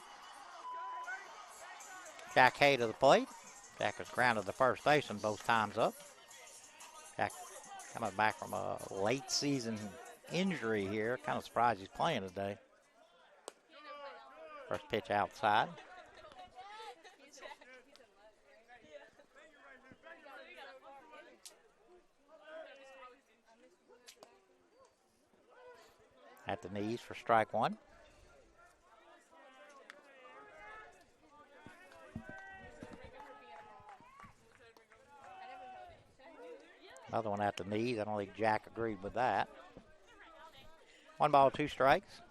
Jack Hay to the plate. Jack has grounded the first baseman both times up. Jack coming back from a late season injury here. Kind of surprised he's playing today. First pitch outside. At the knees for strike 1. Another one at the knees. I don't think Jack agreed with that. 1 ball, 2 strikes.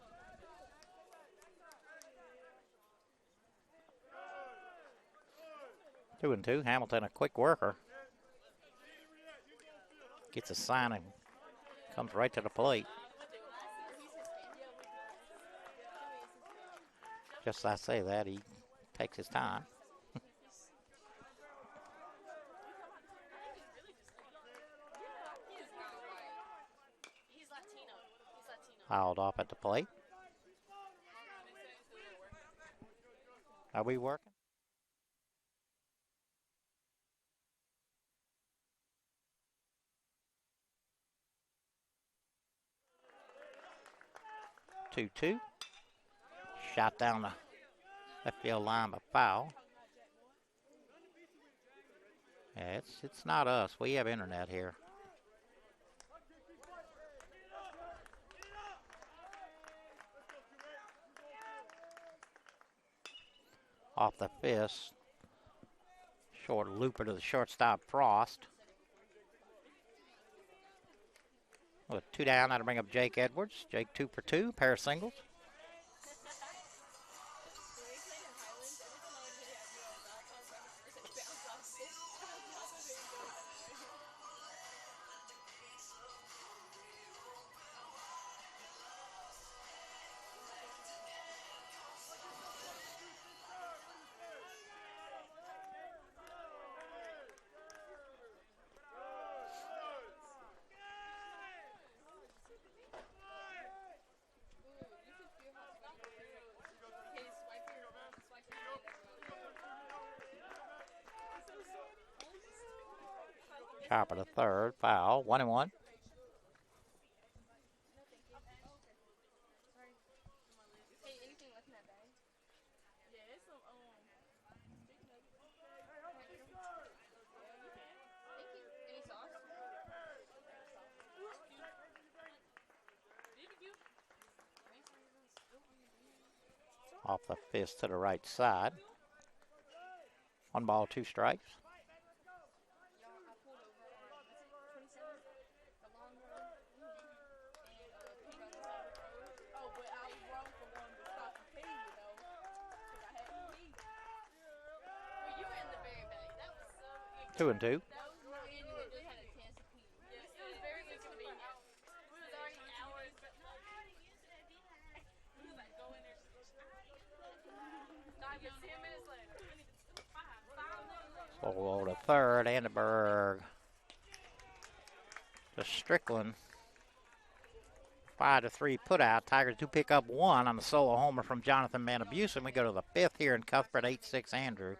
Two and two. Hamilton, a quick worker. Gets a sign and comes right to the plate. Just as I say that, he takes his time. Fouled off at the plate. Are we working? Two. Shot down the left field line, but foul. Yeah, it's not us. We have internet here. Off the fist. Short looper to the shortstop, Frost. With 2 down, that'll bring up Jake Edwards. Jake 2 for 2, pair of singles. Top of the third, foul, 1-1. Off the fist to the right side. 1 ball, 2 strikes. Two and two. Solo to third, Anderberg to Strickland. 5-3 put out. Tigers do pick up one on the solo homer from Jonathan Manabusen. We go to the fifth here in Cuthbert, 8-6 Andrew.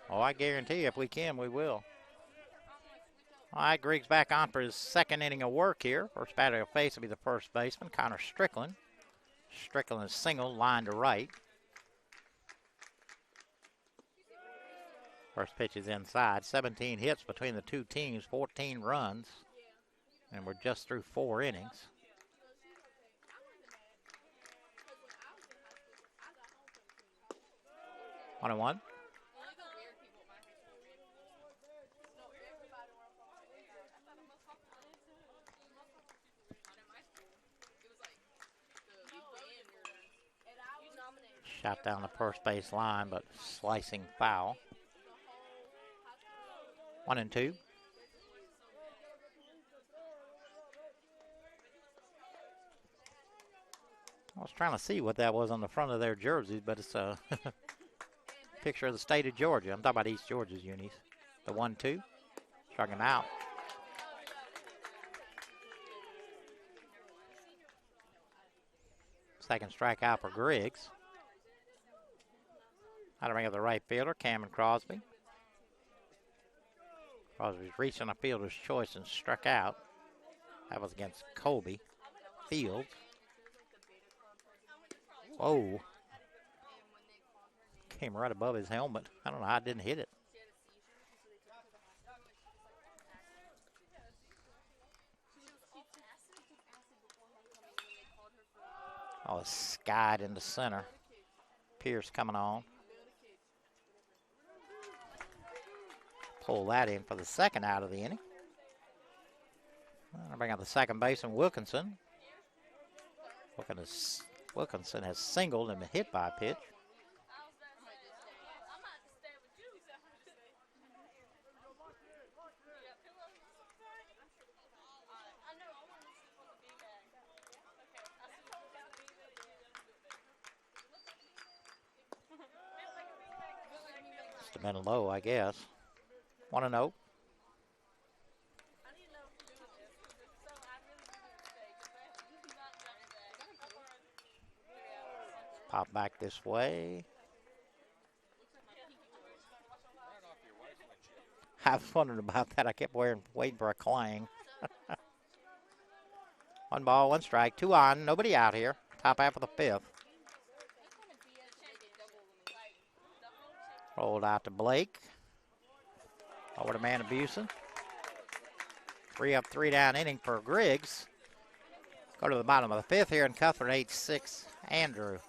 Oh, I guarantee you, if we can, we will. All right, Griggs back on for his second inning of work here. First batter of face will be the first baseman, Connor Strickland. Strickland is single, line to right. First pitch is inside. 17 hits between the two teams, 14 runs. And we're just through 4 innings. One and one. Shot down the first base line, but slicing foul. 1 and 2. I was trying to see what that was on the front of their jerseys, but it's a picture of the state of Georgia. I'm talking about East Georgia's unis. The 1-2. Struck him out. Second strikeout for Griggs. How to bring up the right fielder, Cameron Crosby. Crosby's reaching a fielder's choice and struck out. That was against Colby Fields. Whoa. Came right above his helmet. I don't know how I didn't hit it. Oh, it's skied into center. Pierce coming on. Pull that in for the second out of the inning. I'll bring out the second baseman, Wilkinson. Wilkinson has singled and been hit by a pitch. Must have been low, I guess. 1-0. Pop back this way. I was wondering about that. I kept waiting for a clang. 1 ball, 1 strike, 2 on, nobody out here. Top half of the 5th. Rolled out to Blake. Over to Manabusen. 3 up, 3 down inning for Griggs. Go to the bottom of the 5th here in Cuthbert, 8-6 Andrew.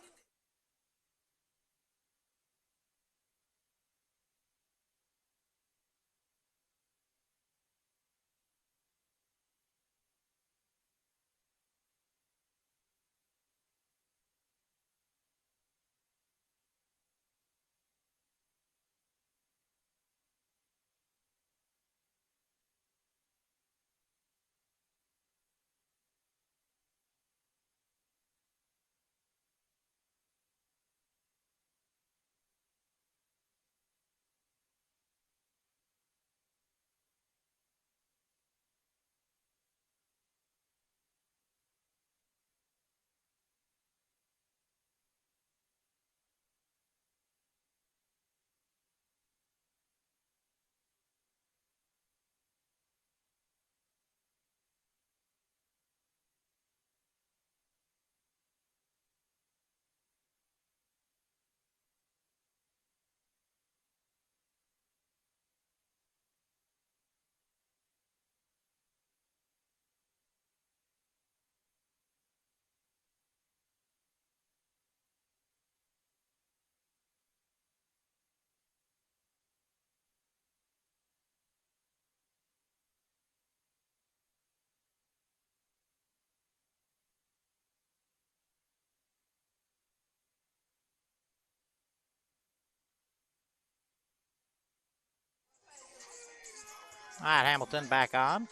All right, Hamilton back on.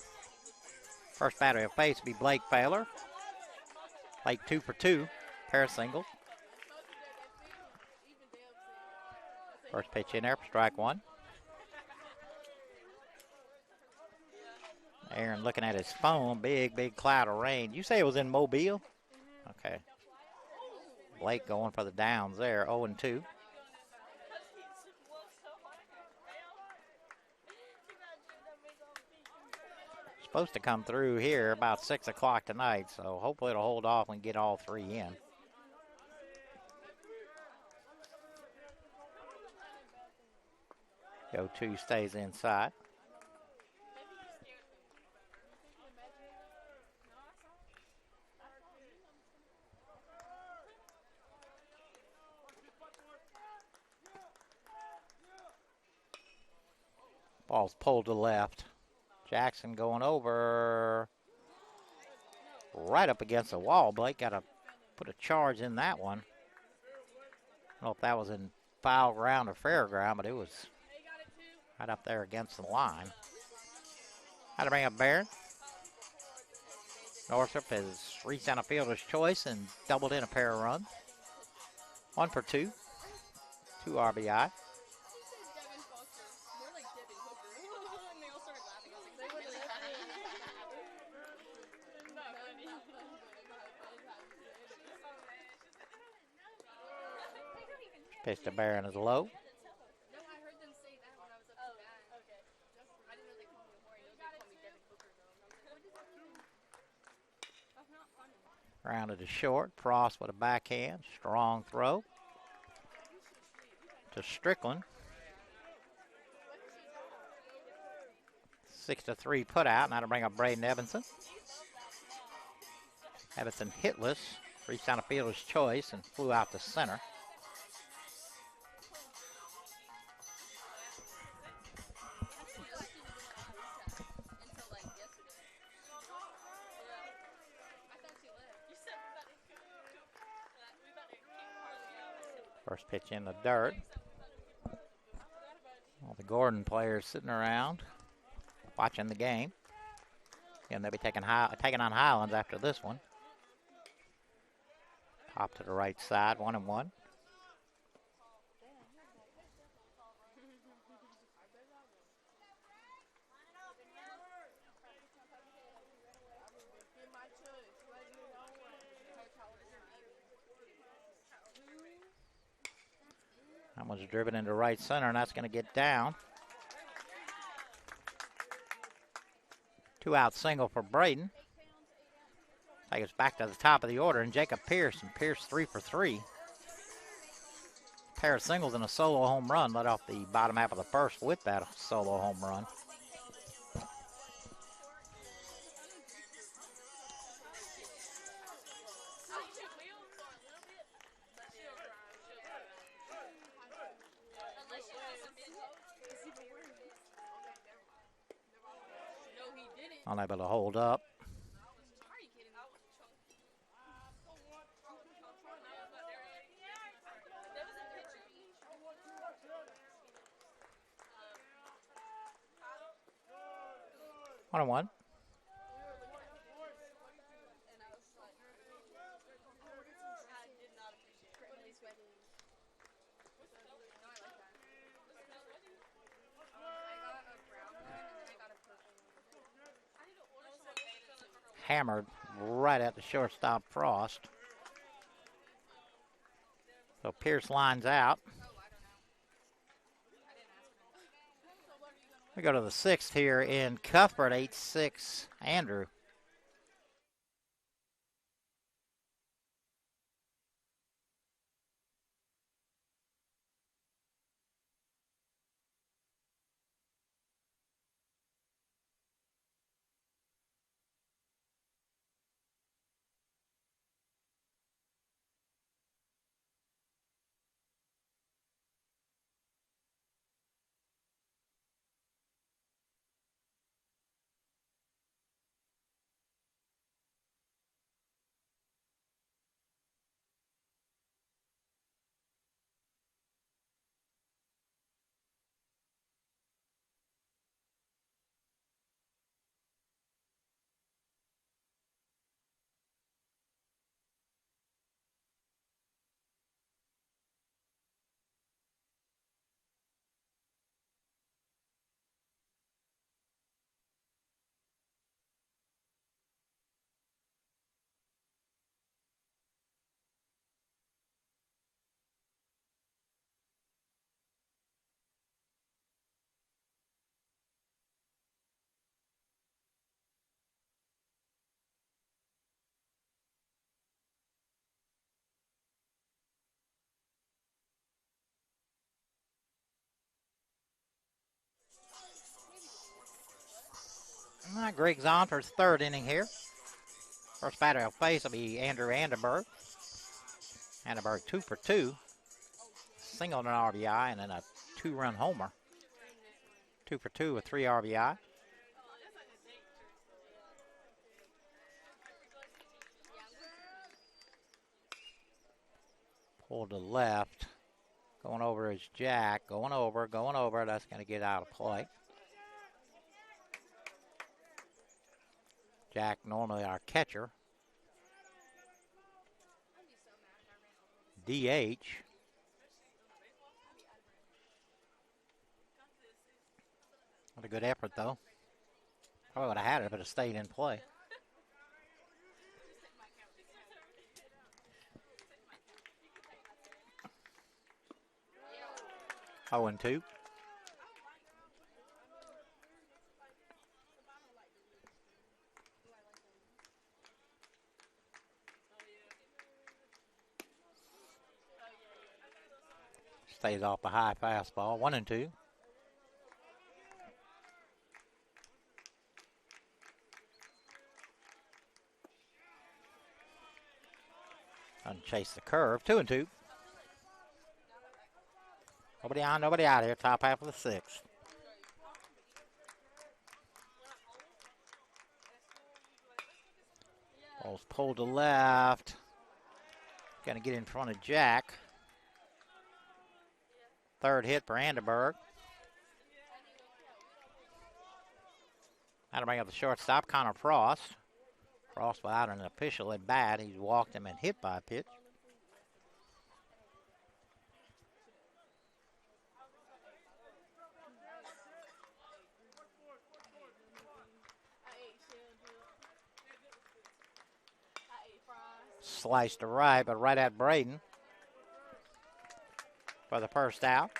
First batter he'll face will be Blake Baylor. Blake 2 for 2, pair of singles. First pitch in there for strike one. Aaron looking at his phone. Big cloud of rain. You say it was in Mobile? Okay. Blake going for the downs there, 0-2. Supposed to come through here about 6 o'clock tonight, so hopefully it'll hold off and get all three in. Go 2 stays inside. Ball's pulled to the left. Jackson going over right up against the wall. Blake got to put a charge in that one. I don't know if that was in foul ground or fair ground, but it was right up there against the line. How to bring up Barron. Northrop has reached on a fielder's choice and doubled in a pair of runs. 1 for 2. 2 RBI. Pitch to Barron is low. Grounded to short. Frost with a backhand. Strong throw to Strickland. 6-3 put out. Now to bring up Braden Evanson. Evanson hitless. Reached on a fielder's choice and flew out to center. First pitch in the dirt. All the Gordon players sitting around watching the game. And they'll be taking on Highlands after this one. Pop to the right side, 1-1. That one's driven into right center, and that's going to get down. 2-out single for Braden. Take us back to the top of the order, and Jacob Pierce. And Pierce 3 for 3. Pair of singles and a solo home run. Led off the bottom half of the first with that solo home run. Unable to hold up. One and one. Hammered right at the shortstop Frost. So Pierce lines out. We go to the sixth here in Cuthbert, 8-6 Andrew. Greg's on for his third inning here. First batter he'll face will be Andrew Anderberg. Anderberg 2 for 2. Single and an RBI and then a 2-run homer. 2 for 2 with 3 RBI. Pulled to left. Going over is Jack. Going over. That's going to get out of play. Jack, normally our catcher. DH. What a good effort, though. Probably would have had it if it had stayed in play. Oh, and 2. Stays off the high fastball. 1 and 2. And chase the curve. 2 and 2. Nobody on, nobody out here. Top half of the 6th. Ball's pulled to left. Going to get in front of Jack. Third hit for Anderberg. That'll bring up the shortstop, Connor Frost. Frost without an official at bat. He's walked him and hit by a pitch. Sliced to right, but right at Braden for the first out.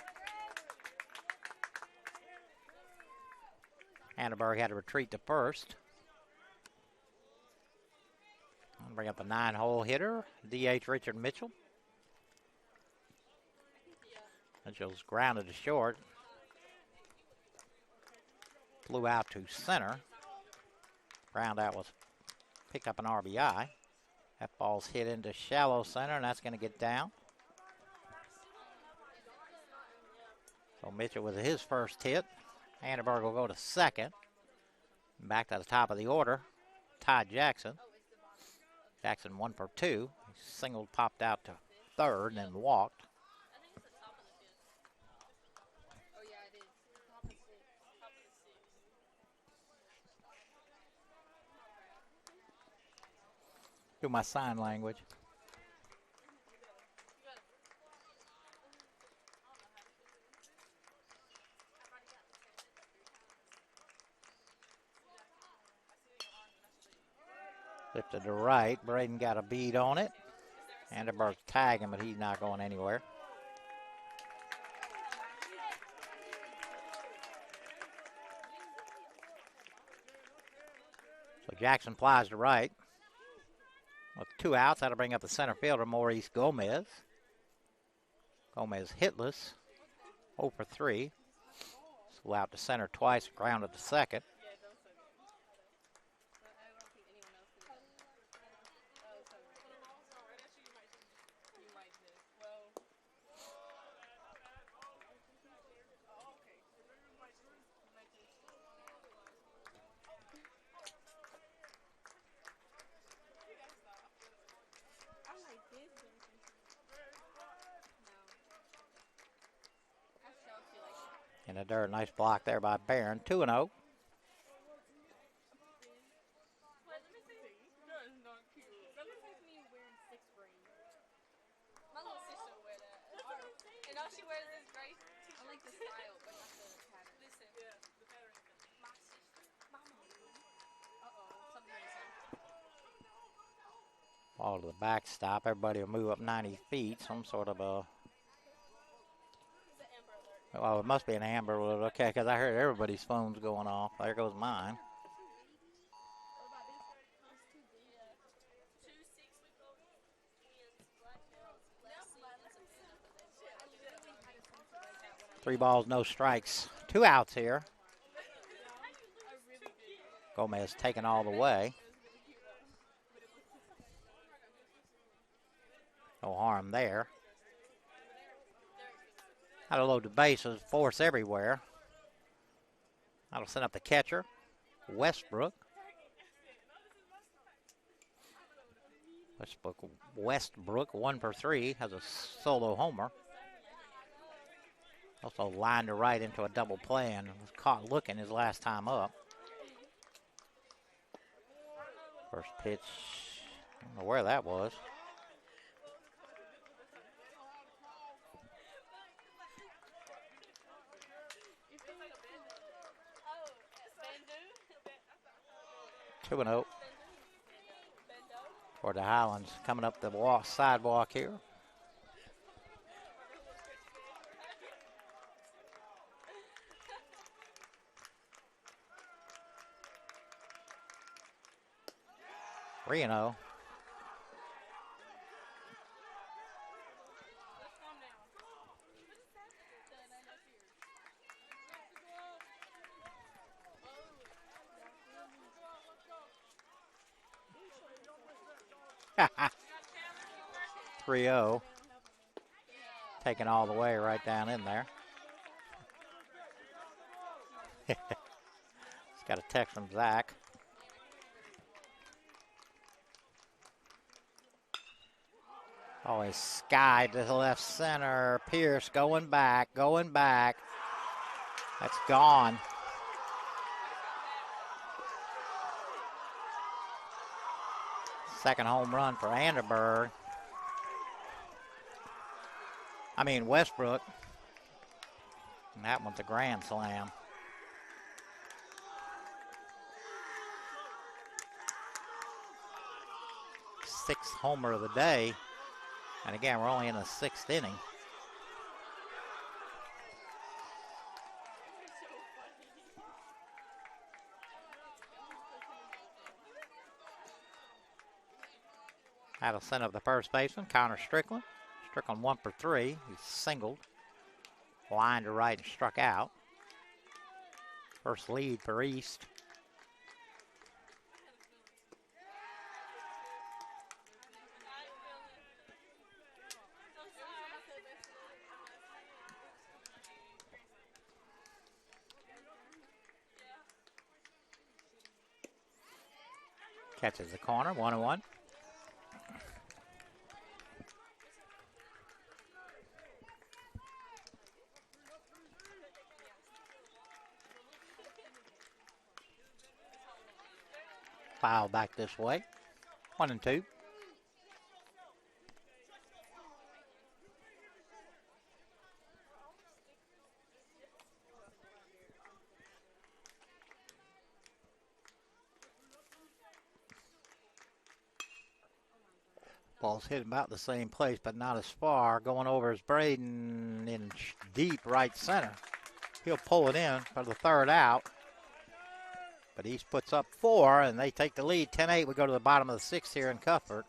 Anderberg had to retreat to first. I'll bring up the 9-hole hitter, DH Richard Mitchell. Mitchell's grounded to short. Flew out to center. Ground out was picked up an RBI. That ball's hit into shallow center, and that's going to get down. So Mitchell with his first hit. Anderberg will go to second. Back to the top of the order, Ty Jackson. Jackson 1 for 2. He singled, popped out to third, and then walked. Do my sign language. Lifted to right. Braden got a bead on it. Anderberg's tagging, but he's not going anywhere. So Jackson flies to right. With 2 outs, that'll bring up the center fielder, Maurice Gomez. Gomez hitless, 0 for 3. Flew out to center twice, grounded to second. In the dirt, nice block there by Barron. 2-0. Ball to the backstop. Everybody will move up 90 feet. Some sort of a... Oh, it must be an Amber Alert. Okay, because I heard everybody's phones going off. There goes mine. Three balls, no strikes. 2 outs here. Gomez taken all the way. No harm there. That'll load the bases, force everywhere. That'll send up the catcher, Westbrook. Westbrook, 1 for 3, has a solo homer. Also lined to right into a double play and was caught looking his last time up. First pitch, I don't know where that was. Two and 0 for the Highlands coming up the sidewalk here. Reno. Three 0. Taken all the way right down in there. He's got a text from Zach. Always skied to the left center. Pierce going back. That's gone. Second home run for Westbrook. And that one's a grand slam. Sixth homer of the day. And again, we're only in the sixth inning. That'll send up the first baseman, Connor Strickland. Strickland 1 for 3. He's singled. Line to right and struck out. First lead for East. Catches the corner, 1-1. Foul back this way. 1-2. Ball's hit about the same place, but not as far. Going over is Braden in deep right center. He'll pull it in for the third out. But East puts up 4, and they take the lead. 10-8. We go to the bottom of the sixth here in Cuthbert.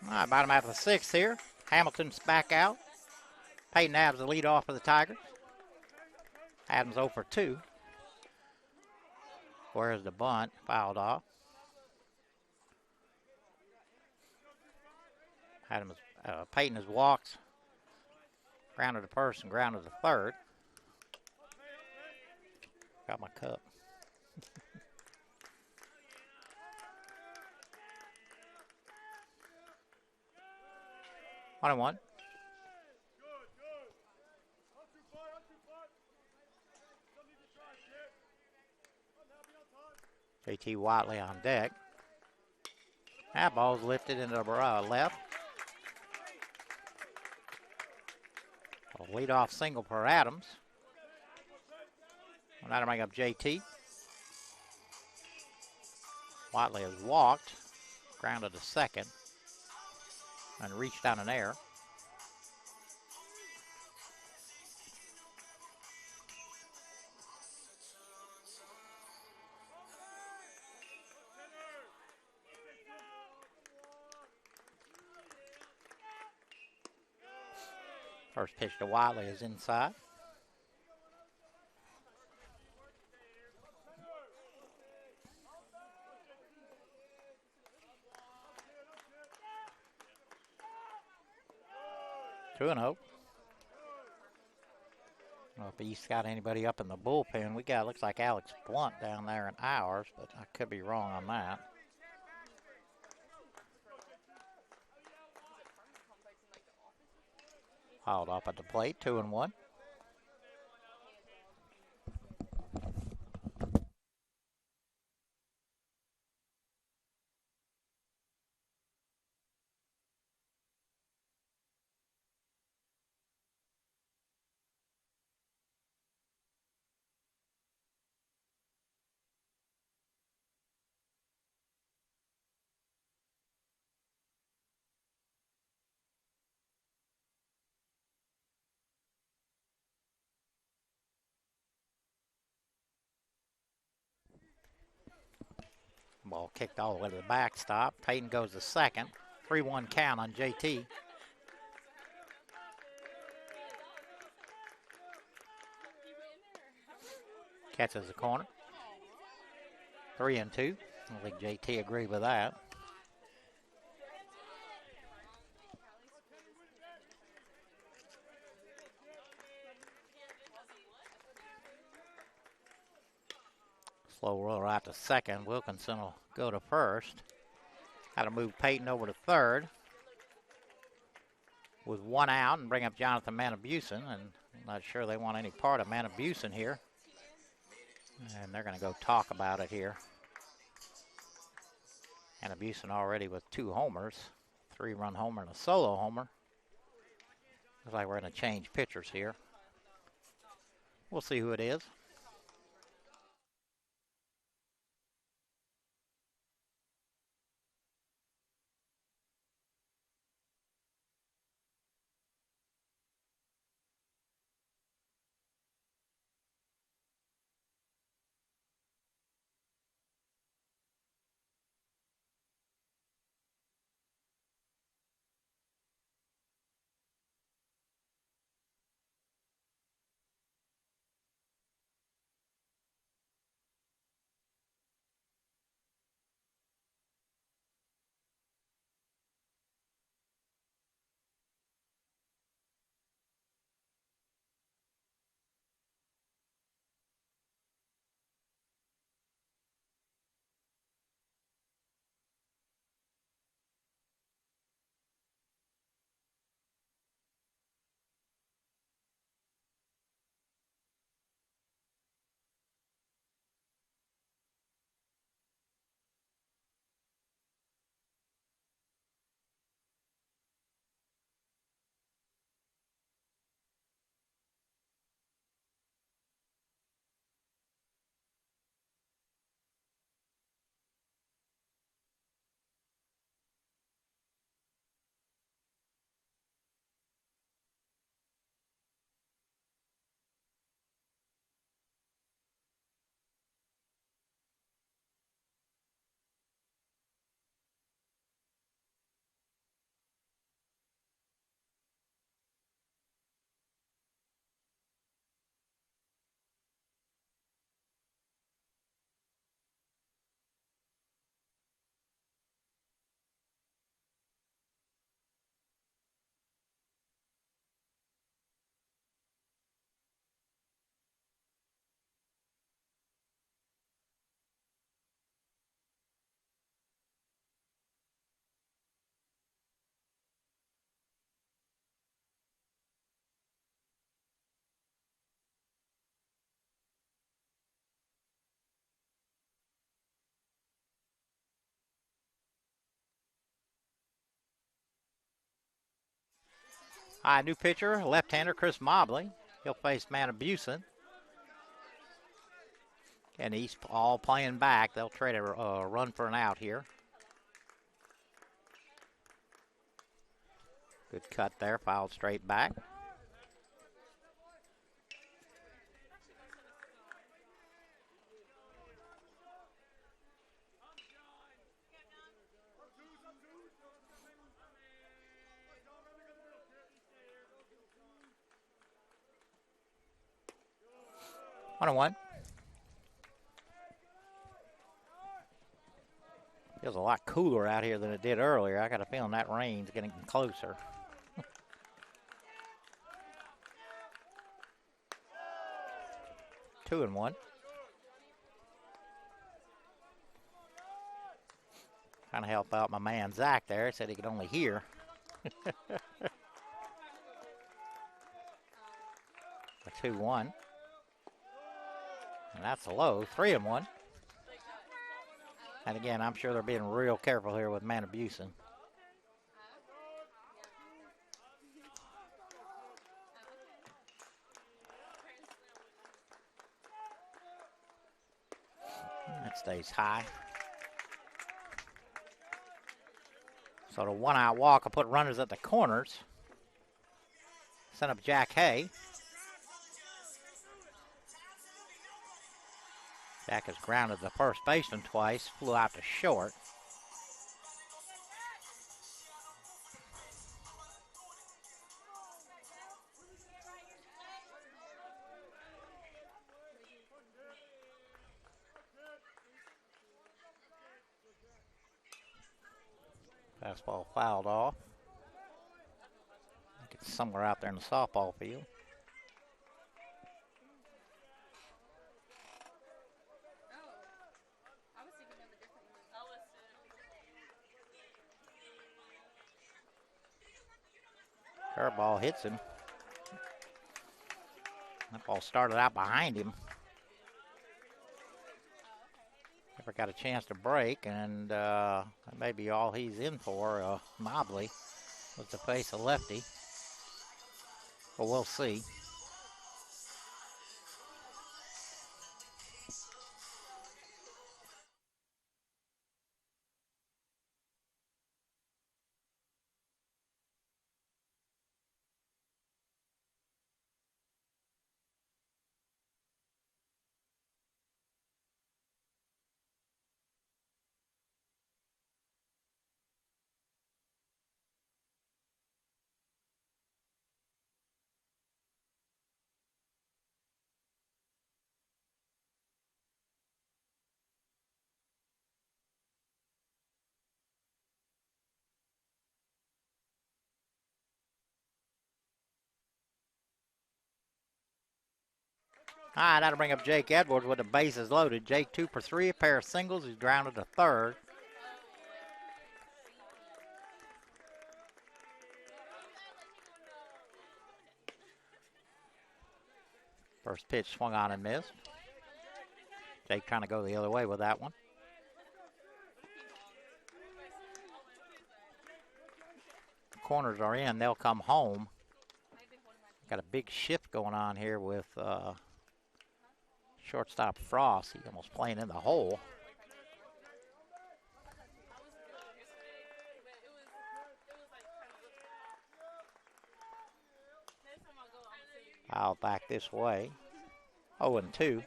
All right, bottom half of the sixth here. Hamilton's back out. Peyton Adams the lead off for the Tigers. Adams 0 for 2. Where's the bunt? Fouled off. Adams, Peyton has walked. Grounded to first and grounded to third. Got my cup. 1-1. JT Watley on deck. That ball's lifted into the left. A leadoff single for Adams. Well, that'll bring up JT. Watley has walked, grounded to second, and reached down an air. First pitch to Watley is inside. Two and 0. Well, if East got anybody up in the bullpen, we got, looks like Alex Blunt down there in ours, but I could be wrong on that. Fouled off at the plate, 2 and 1. Ball kicked all the way to the backstop. Peyton goes to second. 3-1 count on JT. Catches the corner. 3 and 2. I think JT agreed with that. Slow roller out to second. Wilkinson will go to first. Got to move Peyton over to third with 1 out and bring up Jonathan Manabusen. And I'm not sure they want any part of Manabusen here. And they're going to go talk about it here. Manabusen already with 2 homers, 3-run homer and a solo homer. Looks like we're going to change pitchers here. We'll see who it is. New pitcher, left-hander Chris Mobley. He'll face Manabusen. And he's all playing back. They'll trade a run for an out here. Good cut there, fouled straight back. One and one. Feels a lot cooler out here than it did earlier. I got a feeling that rain's getting closer. 2-1. Trying to help out my man Zach there. He said he could only hear. 2-1. And that's low. 3-1. And again, I'm sure they're being real careful here with Manabusen. That stays high. So the one-out walk will put runners at the corners. Send up Jack Hay. Jack has grounded the first baseman twice, flew out to short. Fastball fouled off. I think it's somewhere out there in the softball field. Curveball hits him. That ball started out behind him. Never got a chance to break, and that may be all he's in for. Mobley was to face a lefty. But we'll see. All right, that'll bring up Jake Edwards with the bases loaded. Jake 2 for 3, a pair of singles. He's grounded to third. First pitch swung on and missed. Jake trying to go the other way with that one. Corners are in. They'll come home. Got a big shift going on here with shortstop Frost. He's almost playing in the hole. Foul back this way. 0-2.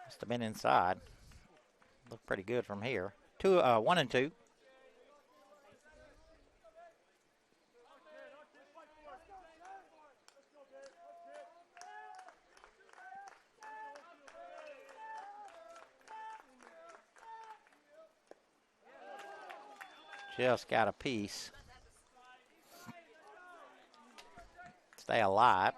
Must have been inside. Looked pretty good from here. 1-2. Just got a piece. Stay alive.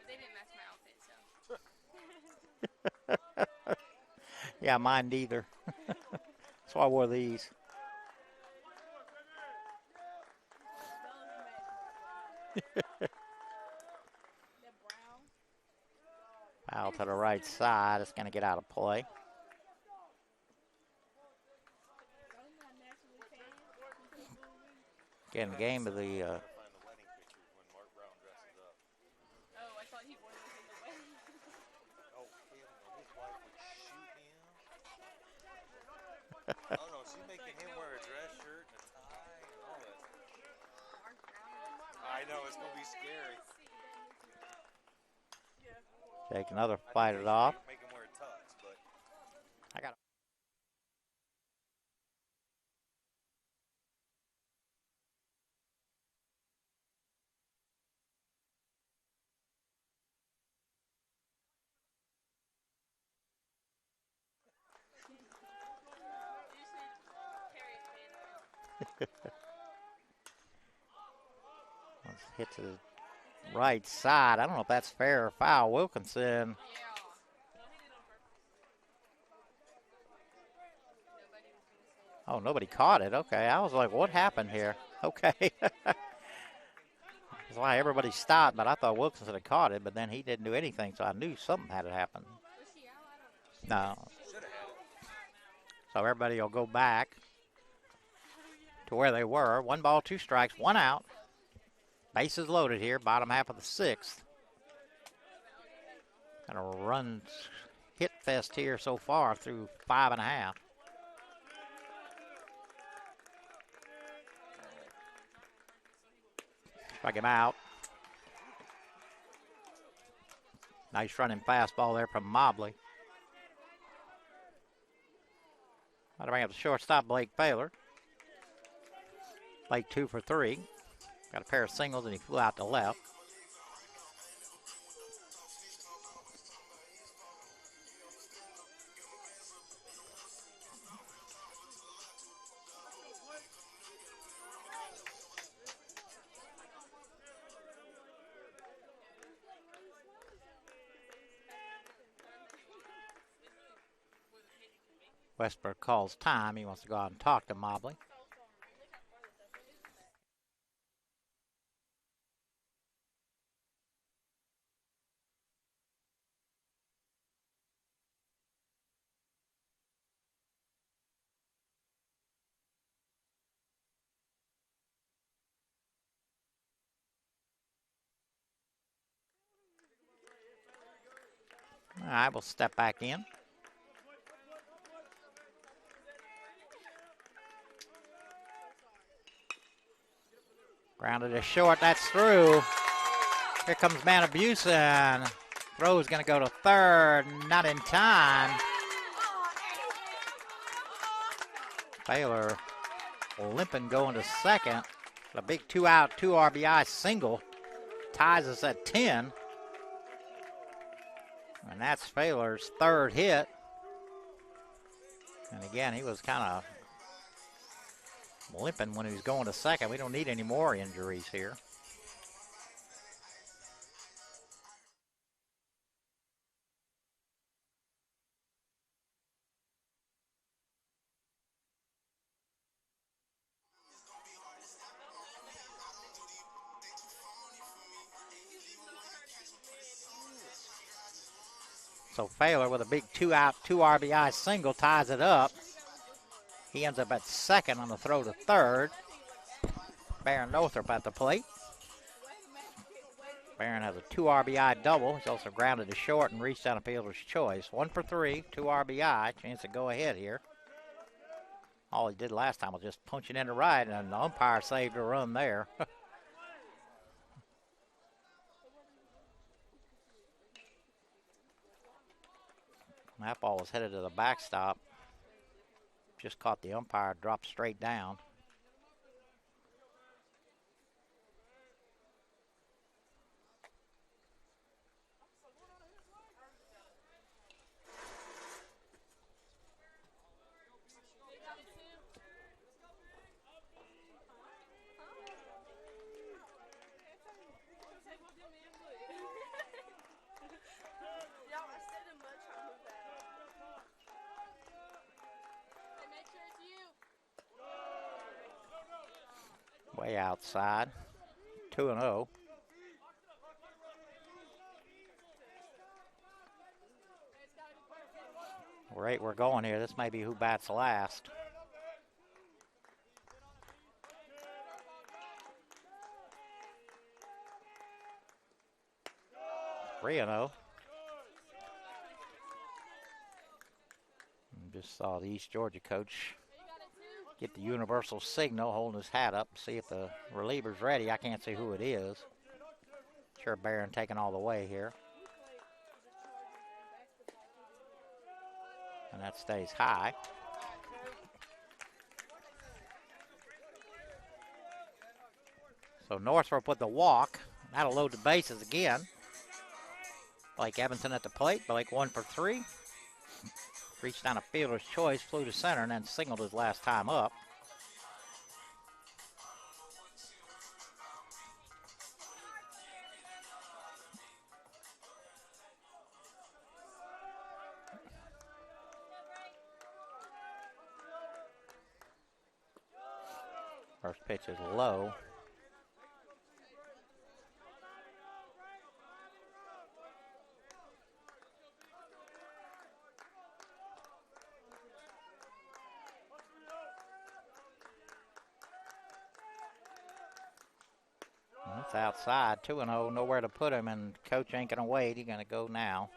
They didn't match my outfit, so. Yeah, mine neither. So I wore these. Foul to the right side. It's going to get out of play. Again, game of the. Find the wedding pictures when Mark Brown dresses up. Oh, I thought he wore those in the wedding. Oh, hell no. His wife would shoot him. Oh, no. She's making him wear a dress shirt and a tie and all that. I know. It's going to be scary. Take another fight it off. Make him wear a tux, but. I got. Let's hit to the right side. I don't know if that's fair or foul. Wilkinson. Oh, nobody caught it. Okay, I was like, what happened here? Okay. That's why everybody stopped, but I thought Wilkinson had caught it, but then he didn't do anything, so I knew something had to happen. No. So everybody will go back to where they were. 1 ball, 2 strikes, 1 out. Bases loaded here, bottom half of the 6th. And a run hit fest here so far through 5.5. Strike him out. Nice running fastball there from Mobley. That'll bring up the shortstop, Blake Baylor. Blake 2 for 3. Got a pair of singles, and he flew out to left. Westbrook calls time. He wants to go out and talk to Mobley. All right, we'll step back in. Grounded to short. That's through. Here comes Manabusen. Throw is going to go to third. Not in time. Baylor limping going to second. A big 2-out, 2 RBI single. Ties us at 10. And that's Baylor's 3rd hit. And again, he was kind of limping when he was going to second. We don't need any more injuries here. So Baylor with a big 2-out, 2 RBI single ties it up. He ends up at second on the throw to third. Baron Northrop at the plate. Baron has a 2 RBI double. He's also grounded to short and reached on a fielder's choice. 1 for 3, 2 RBI. Chance to go ahead here. All he did last time was just punch it into right, and the umpire saved a run there. That ball was headed to the backstop. Just caught the umpire, dropped straight down. Way outside. 2-0. Rate we're going here. This may be who bats last. Three and 0. Just saw the East Georgia coach get the universal signal, holding his hat up, see if the reliever's ready. I can't see who it is. Sure, Barron taking all the way here. And that stays high. So Northrop with the walk. That'll load the bases again. Blake Evanson at the plate. Blake 1 for 3. Reached down a fielder's choice, flew to center, and then signaled his last time up. First pitch is low. That's outside, 2-0, nowhere to put him, and coach ain't gonna wait. He's gonna go now.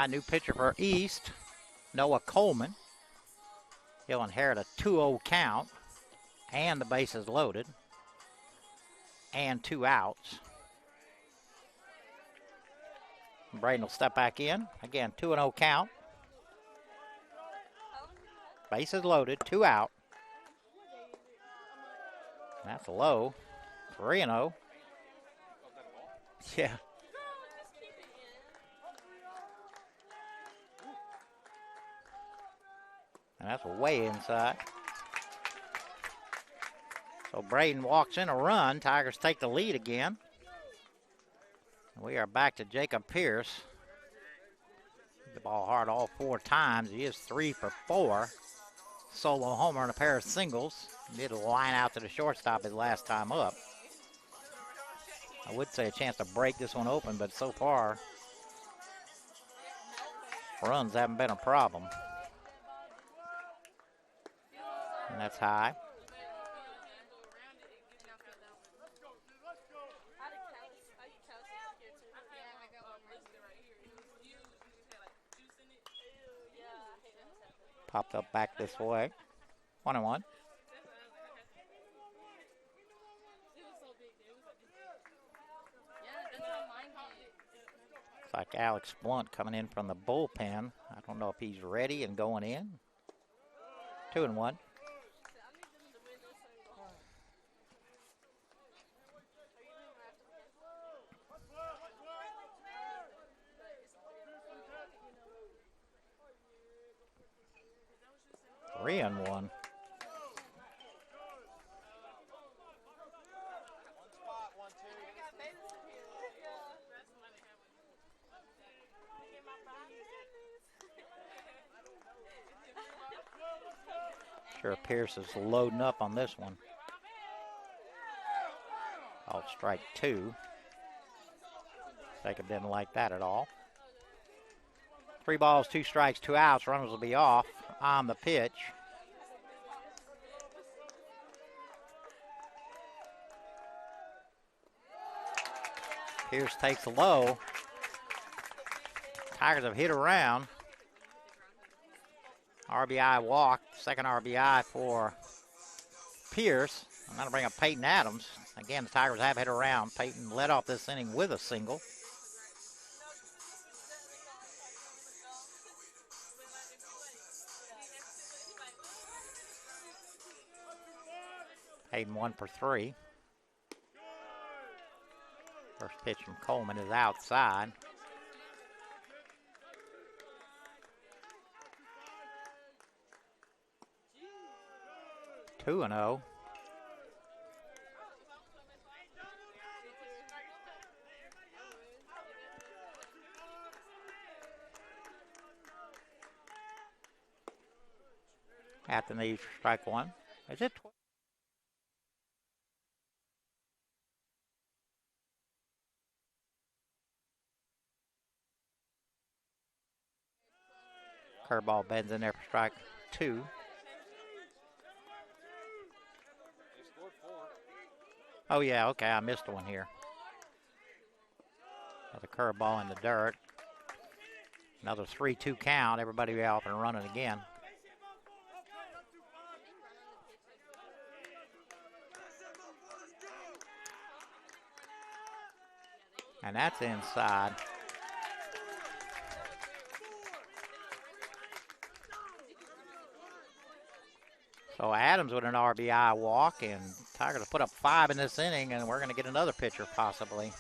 New pitcher for East, Noah Coleman. He'll inherit a 2-0 count, and the bases loaded, and 2 outs. Braden will step back in. Again, 2-0 count. Bases loaded, 2 out. That's low. 3-0. Yeah. And that's way inside. So Braden walks in a run. Tigers take the lead again. We are back to Jacob Pierce. Hit the ball hard all 4 times. He is 3 for 4. Solo homer and a pair of singles. He did line out to the shortstop his last time up. I would say a chance to break this one open, but so far, runs haven't been a problem. And that's high. Popped up back this way. 1-1. Looks like Alex Blunt coming in from the bullpen. I don't know if he's ready and going in. 2-1. Three and one. Sure, Pierce is loading up on this one. Called strike two. Jacob didn't like that at all. 3 balls, 2 strikes, 2 outs. Runners will be off on the pitch. Pierce takes a low. Tigers have hit around. RBI walk, second RBI for Pierce. I'm going to bring up Peyton Adams. Again, the Tigers have hit around. Peyton led off this inning with a single. Peyton 1 for 3. First pitch from Coleman is outside. Two and 0. At the knees for strike one. Is it? Curveball bends in there for strike two. Oh, yeah, okay, I missed one here. Another curveball in the dirt. Another 3-2 count. Everybody be off and running again. And that's inside. So Adams with an RBI walk, and Tigers have put up 5 in this inning, and we're going to get another pitcher possibly.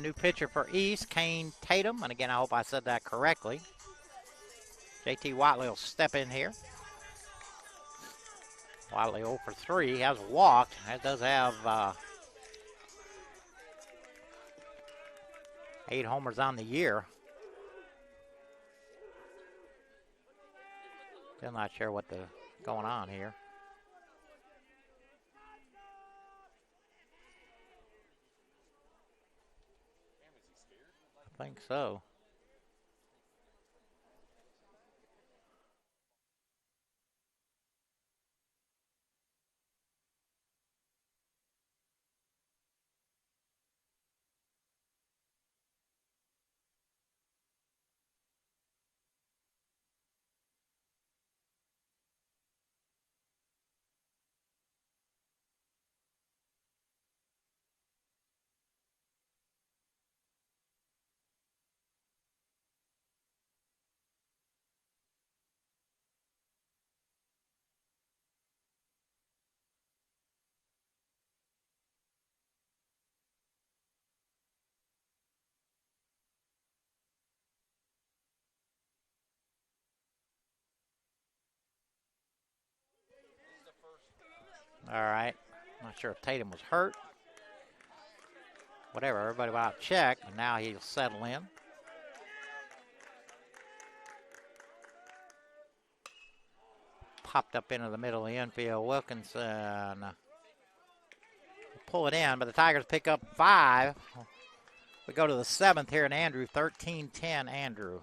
New pitcher for East, Kane Tatum. And again, I hope I said that correctly. JT Watley will step in here. Watley 0 for 3. He has walked. That does have 8 homers on the year. Still not sure what's going on here. I think so. All right. Not sure if Tatum was hurt. Whatever, everybody about to check. And now he'll settle in. Popped up into the middle of the infield. Wilkinson pull it in, but the Tigers pick up 5. We go to the 7th here, and Andrew, 13-10, Andrew.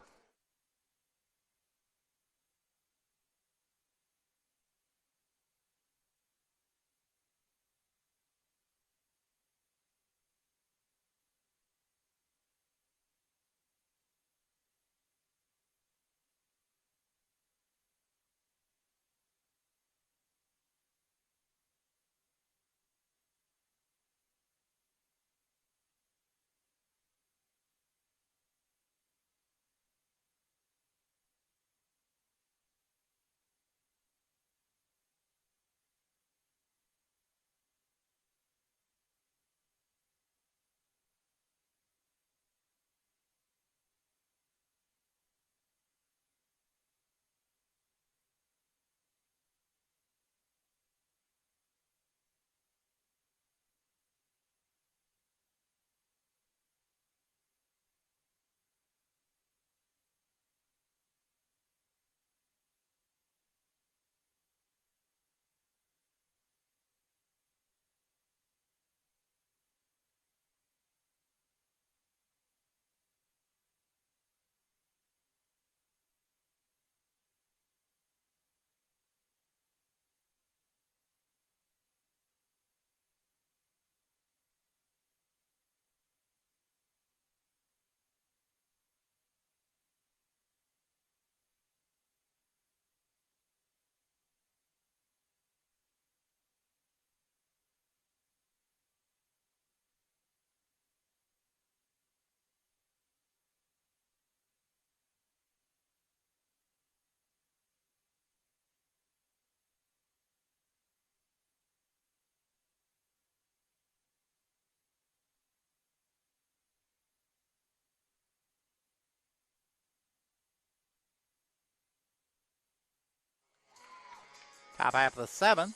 Top half of the 7th.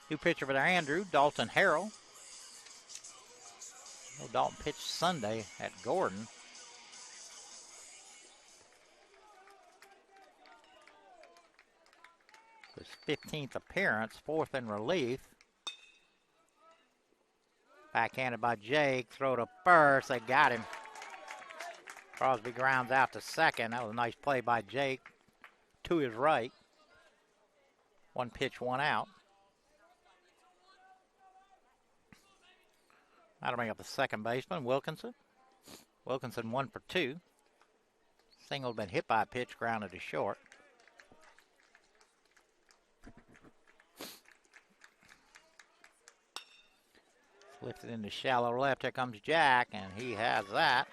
New pitcher for Andrew, Dalton Harrell. Dalton pitched Sunday at Gordon. His 15th appearance, 4th in relief. Backhanded by Jake, throw to first, they got him. Crosby grounds out to second. That was a nice play by Jake to his right. 1 pitch, 1 out. That'll bring up the second baseman, Wilkinson. Wilkinson 1 for 2. Single been hit by a pitch, grounded to short. Lifted into shallow left. Here comes Jack, and he has that.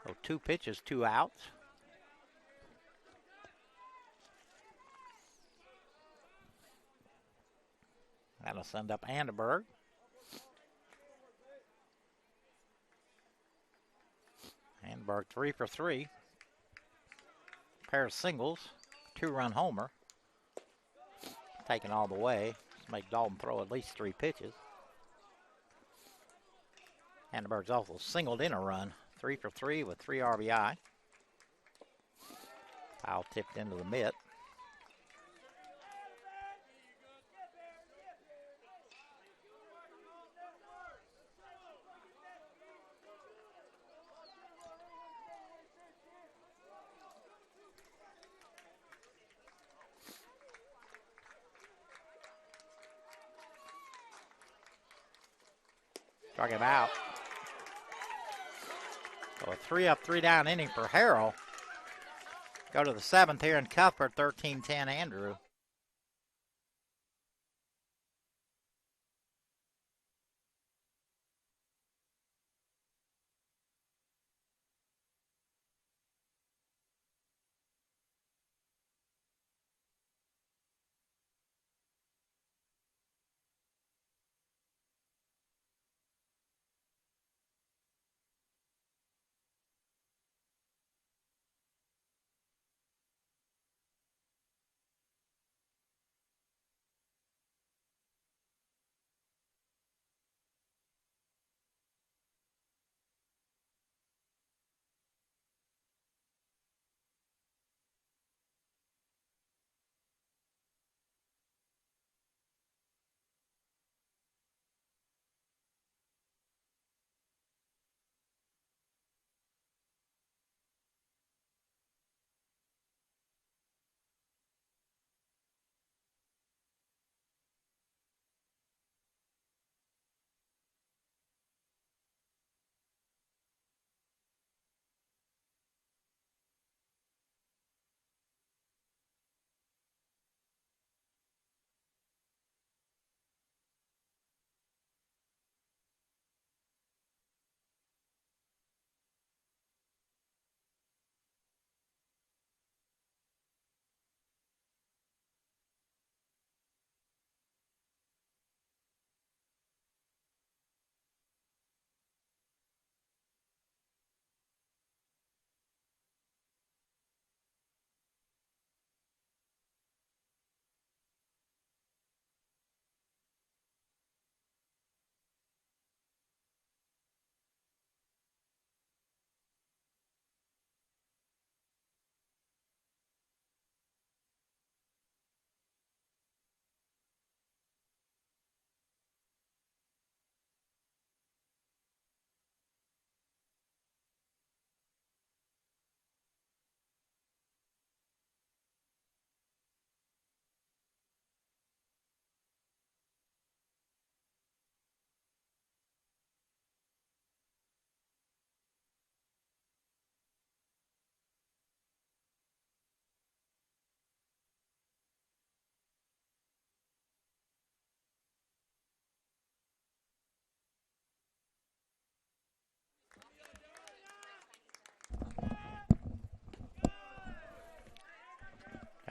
So 2 pitches, 2 outs. That'll send up Anderberg. Berg 3 for 3. Pair of singles, 2-run homer. Taken all the way. Let's make Dalton throw at least 3 pitches. Vandenberg's also singled in a run. 3 for 3 with 3 RBI. Foul tipped into the mitt. Struck him out. So a 3-up, 3-down inning for Harrell. Go to the 7th here in Cuthbert, 13-10 Andrew.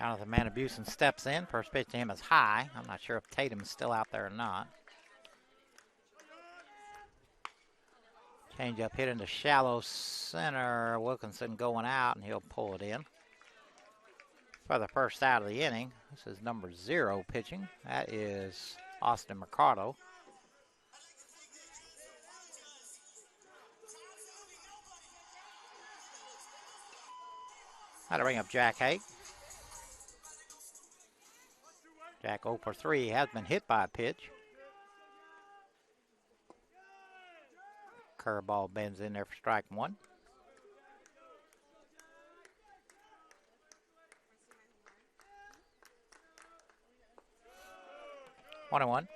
Jonathan Manabusen steps in. First pitch to him is high. I'm not sure if Tatum's still out there or not. Change up hit into shallow center. Wilkinson going out, and he'll pull it in. For the first out of the inning, this is number 0 pitching. That is Austin Mercado. That'll bring up Jack Hake. Jack 0 for 3 has been hit by a pitch. Curveball bends in there for strike 1. One and one.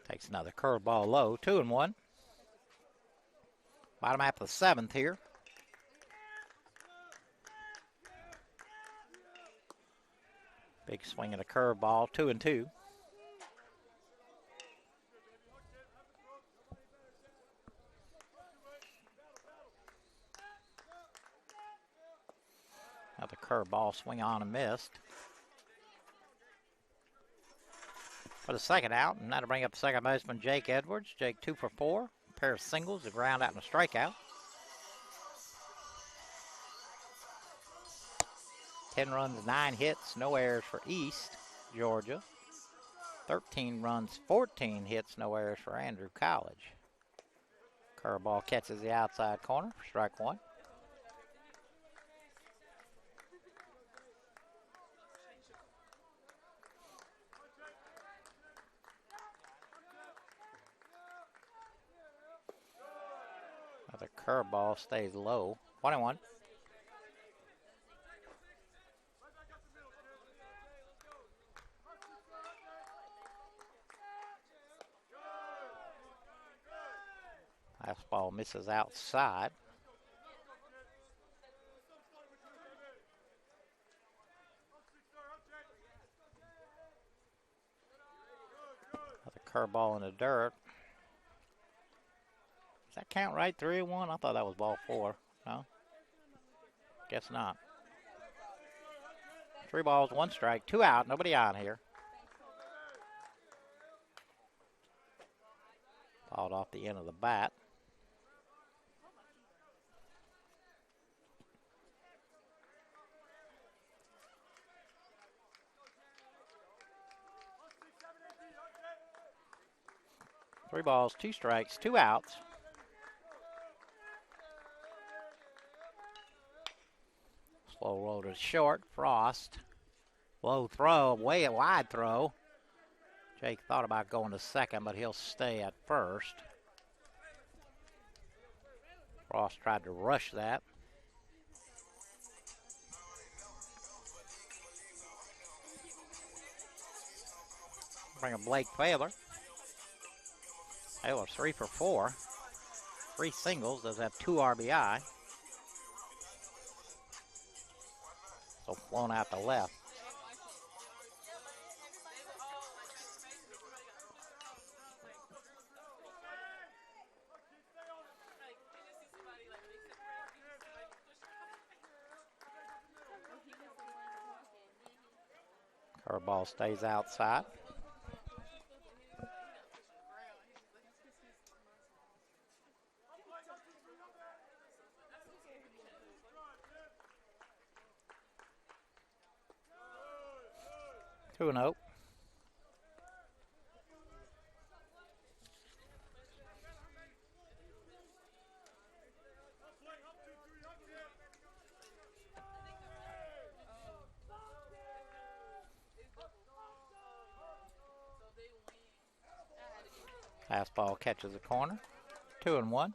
Takes another curveball low. 2 and 1. Bottom half of the 7th here. Big swing and a curveball. 2 and 2. Another curveball swing on and missed. for the second out, and that'll bring up the second baseman, Jake Edwards. Jake 2 for 4. A pair of singles, a ground out, and a strikeout. 10 runs, 9 hits, no errors for East Georgia. 13 runs, 14 hits, no errors for Andrew College. Curveball catches the outside corner for strike one. The curveball stays low. 1-1. Fastball misses outside. Another curveball in the dirt. Does that count right? 3-1? I thought that was ball 4. No? Guess not. 3 balls, 1 strike, 2 out. Nobody on here. Fouled off the end of the bat. Three balls, 2 strikes, 2 outs. Slow roll to short. Frost. Low throw, way a wide throw. Jake thought about going to second, but he'll stay at first. Frost tried to rush that. Bring a Blake Failer. Failer 3 for 4. 3 singles, does have 2 RBI. So flown out to left. Curveball stays outside. Two and oh. Fastball catches the corner. 2-1.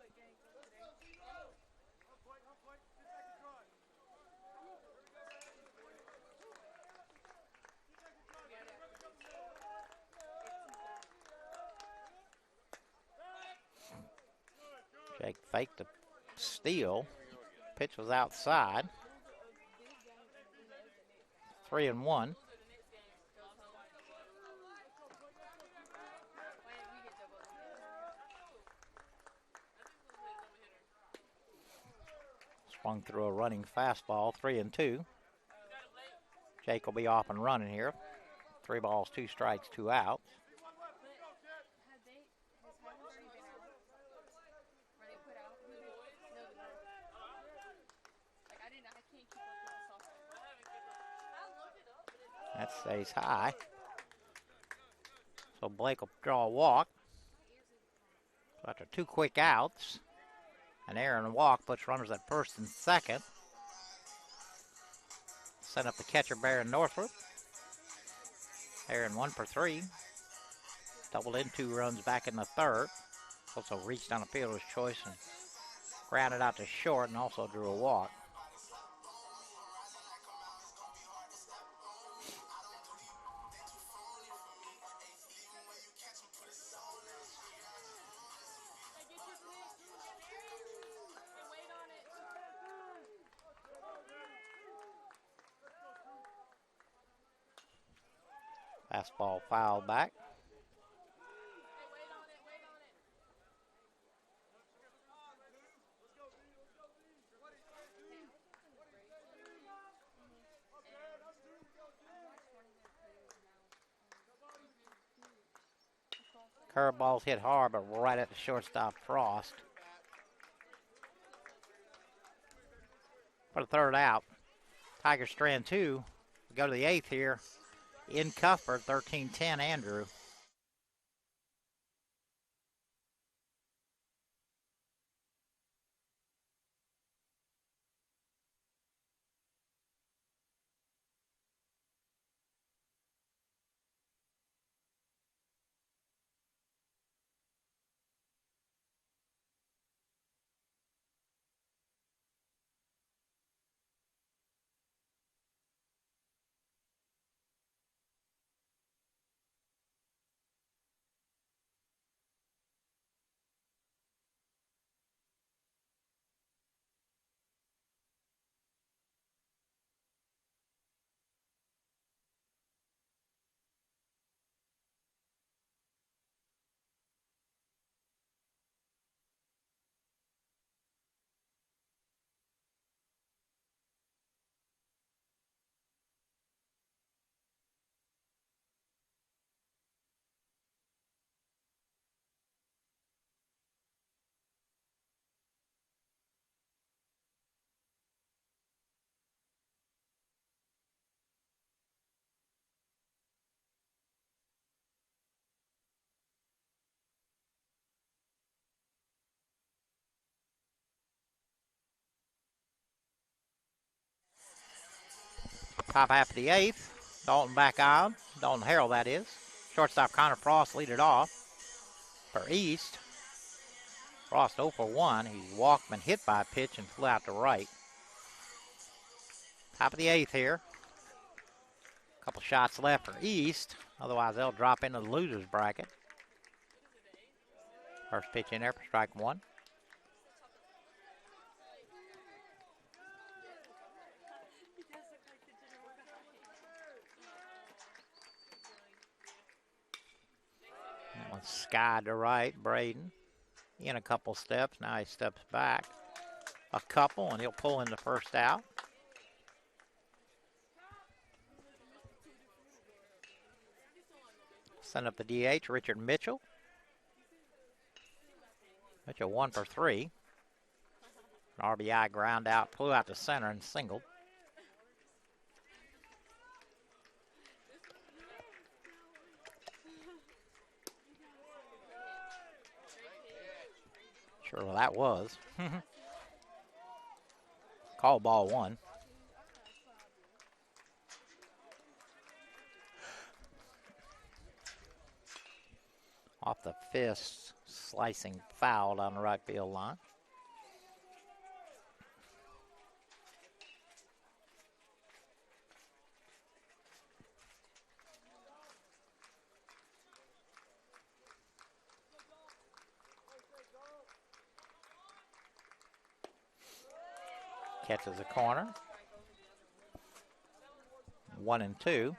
Jake faked the steal. Pitch was outside. 3-1. Swung through a running fastball, 3-2. Jake will be off and running here. 3 balls, 2 strikes, 2 outs. That stays high. So Blake will draw a walk. So after 2 quick outs, an error and a walk puts runners at first and second. Set up the catcher, Baron Northrup. Aaron 1 for 3. Doubled in 2 runs back in the third. Also reached on a fielder's choice and grounded out to short and also drew a walk. Fastball fouled back. Curveballs hit hard, but right at the shortstop Frost. For the third out, Tiger strand 2. We go to the 8th here. In Cuthbert, 13-10 Andrew. Top half of the 8th. Dalton back on. Dalton Harrell, that is. Shortstop Connor Frost lead it off. For East, Frost 0 for 1. He walked and hit by a pitch and flew out to right. Top of the 8th here. A couple shots left for East. Otherwise, they'll drop into the loser's bracket. First pitch in there for strike 1. That one's skied to right. Braden in a couple steps. Now he steps back a couple, and he'll pull in the first out. Send up the DH, Richard Mitchell. Mitchell 1 for 3. An RBI ground out, flew out to center and singled. Sure what that was. Call ball 1. Off the fist, slicing foul down the right field line. Catches the corner. 1-2.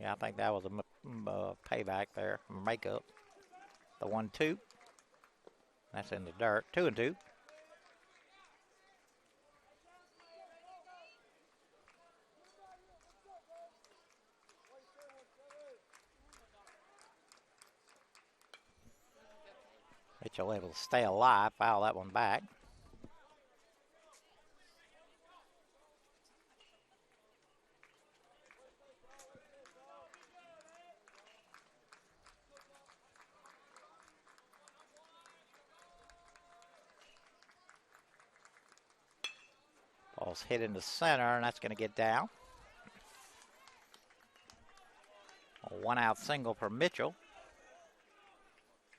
Yeah, I think that was a payback there, makeup. The 1-2. That's in the dirt. 2-2. Mitchell able to stay alive, foul that one back. Ball's hit into center, and that's going to get down. A 1-out single for Mitchell.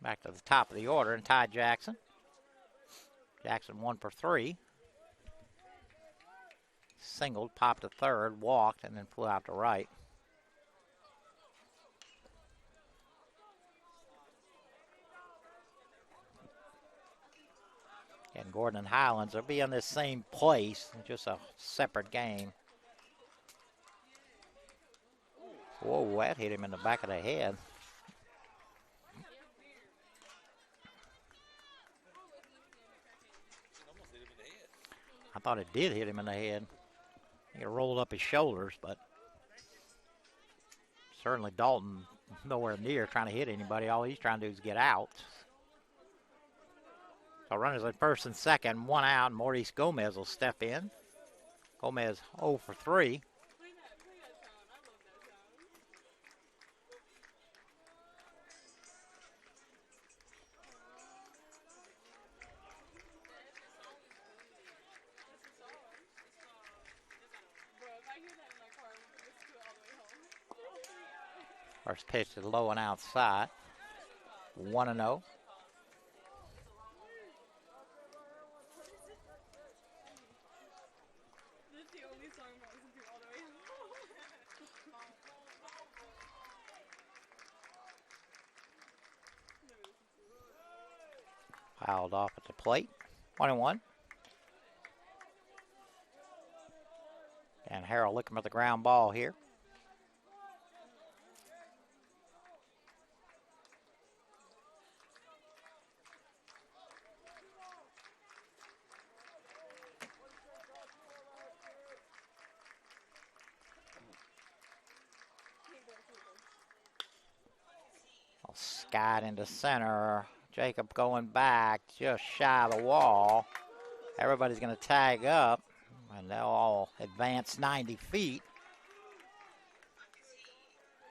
Back to the top of the order, and Ty Jackson. Jackson 1 for 3. Singled, popped to third, walked, and then flew out to right. And Gordon and Highlands will be in this same place, just a separate game. Whoa, that hit him in the back of the head. I thought it did hit him in the head. He rolled up his shoulders, but certainly Dalton nowhere near trying to hit anybody. All he's trying to do is get out. So runners at first and second, one out. Maurice Gomez will step in. Gomez 0 for 3. First pitch is low and outside. 1-0. Piled off at the plate. 1-1. And Harold looking for the ground ball here. Skied into center. Jacob going back just shy of the wall. Everybody's going to tag up, and they'll all advance 90 feet.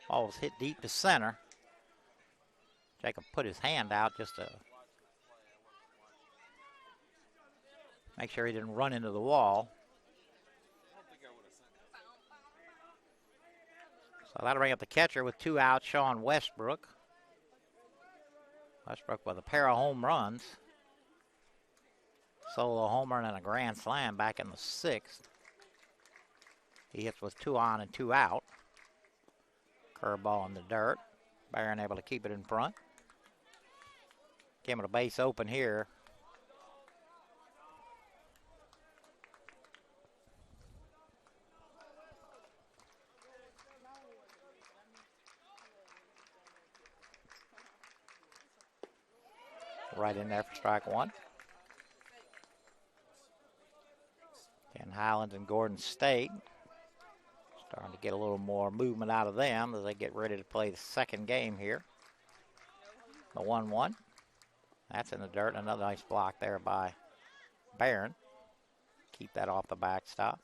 Ball was hit deep to center. Jacob put his hand out just to make sure he didn't run into the wall. So that'll bring up the catcher with 2 outs, Sean Westbrook. Westbrook with a pair of home runs. Solo homer and a grand slam back in the 6th. He hits with 2 on and 2 out. Curveball in the dirt. Barron able to keep it in front. Give him a base open here. Right in there for strike 1. Ken Highlands and Gordon State starting to get a little more movement out of them as they get ready to play the second game here. The 1-1. That's in the dirt. Another nice block there by Barron. Keep that off the backstop.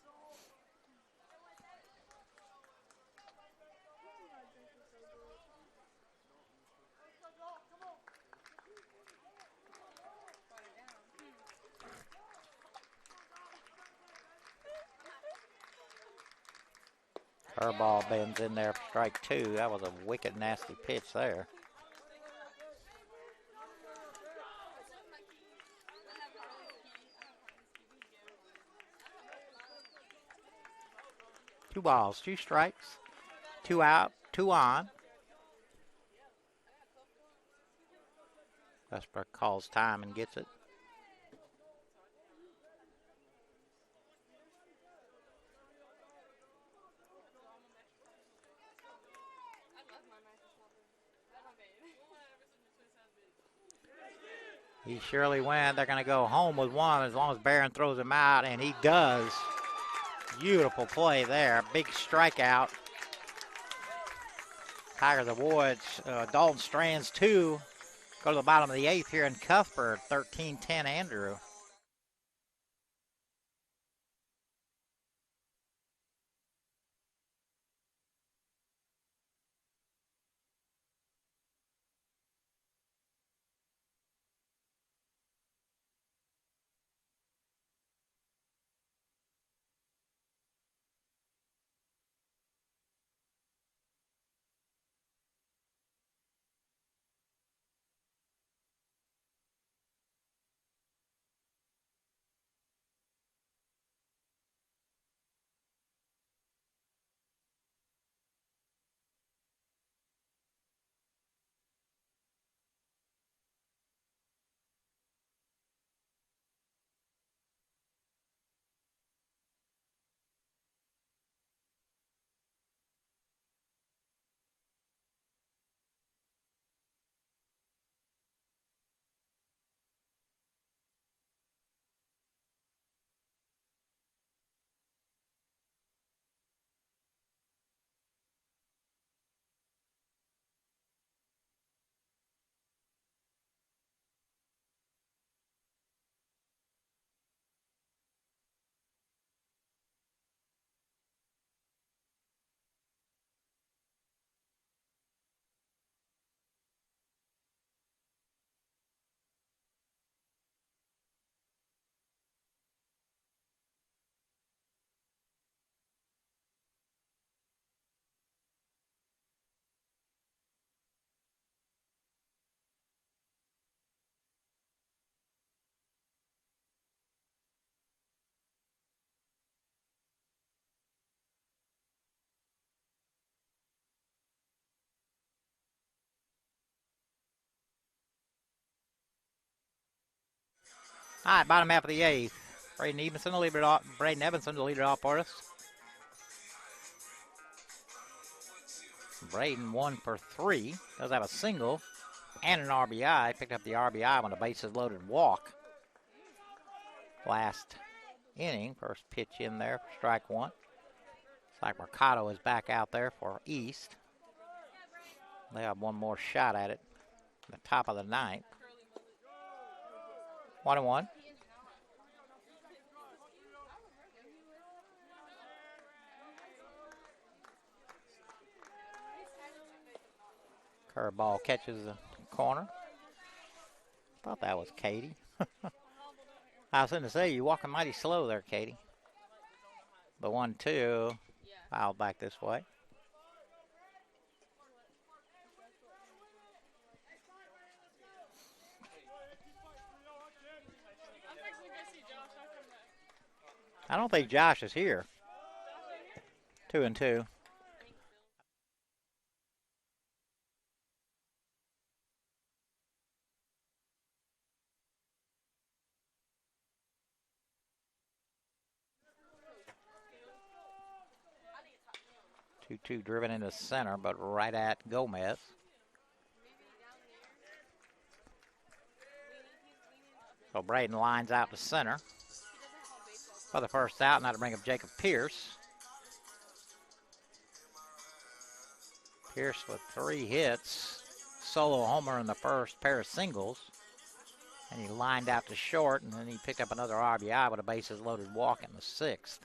Curveball bends in there for strike 2. That was a wicked, nasty pitch there. Two balls, 2 strikes, 2 out, 2 on. Westbrook calls time and gets it. He surely went. They're going to go home with 1 as long as Barron throws him out, and he does. Beautiful play there. Big strikeout. Tigers avoid Dalton Strands 2. Go to the bottom of the 8th here in Cuthbert. 13-10 Andrew. All right, bottom half of the eighth. Braden Evanson to lead it off. Braden Evanson to lead it off for us. Braden 1 for 3. Does have a single and an RBI. Picked up the RBI on a bases loaded walk. Last inning. First pitch in there for strike one. Looks like Mercado is back out there for East. They have one more shot at it. The top of the ninth. 1-1. Curveball catches the corner. Thought that was Katie. I was going to say, you're walking mighty slow there, Katie. The 1-2 fouled back this way. I don't think Josh is here. 2-2. 2-2 driven into center, but right at Gomez. So Braden lines out to center for the first out, now to bring up Jacob Pierce. Pierce with 3 hits, solo homer in the first, pair of singles. And he lined out to short, and then he picked up another RBI with a bases loaded walk in the 6th.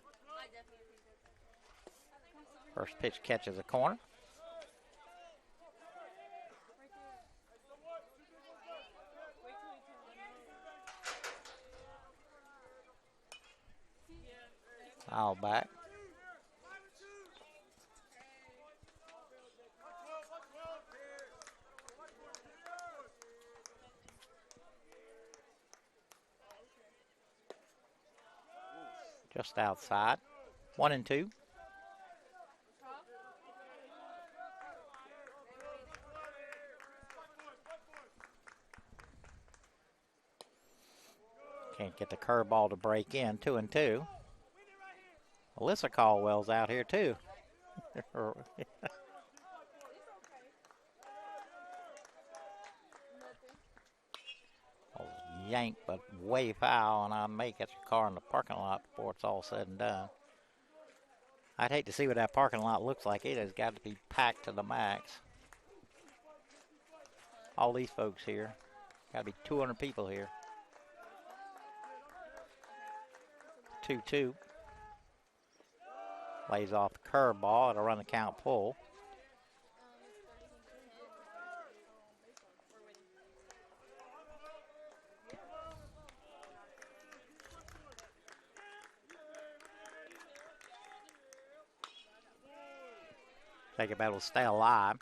First pitch catches a corner. Foul back. Just outside. 1-2. Can't get the curveball to break in. 2-2. Alyssa Caldwell's out here too. Yank, but way foul, and I may catch a car in the parking lot before it's all said and done. I'd hate to see what that parking lot looks like. It has got to be packed to the max. All these folks here. Got to be 200 people here. 2-2. Lays off the curveball. It'll run the count full. Take it back, will stay alive.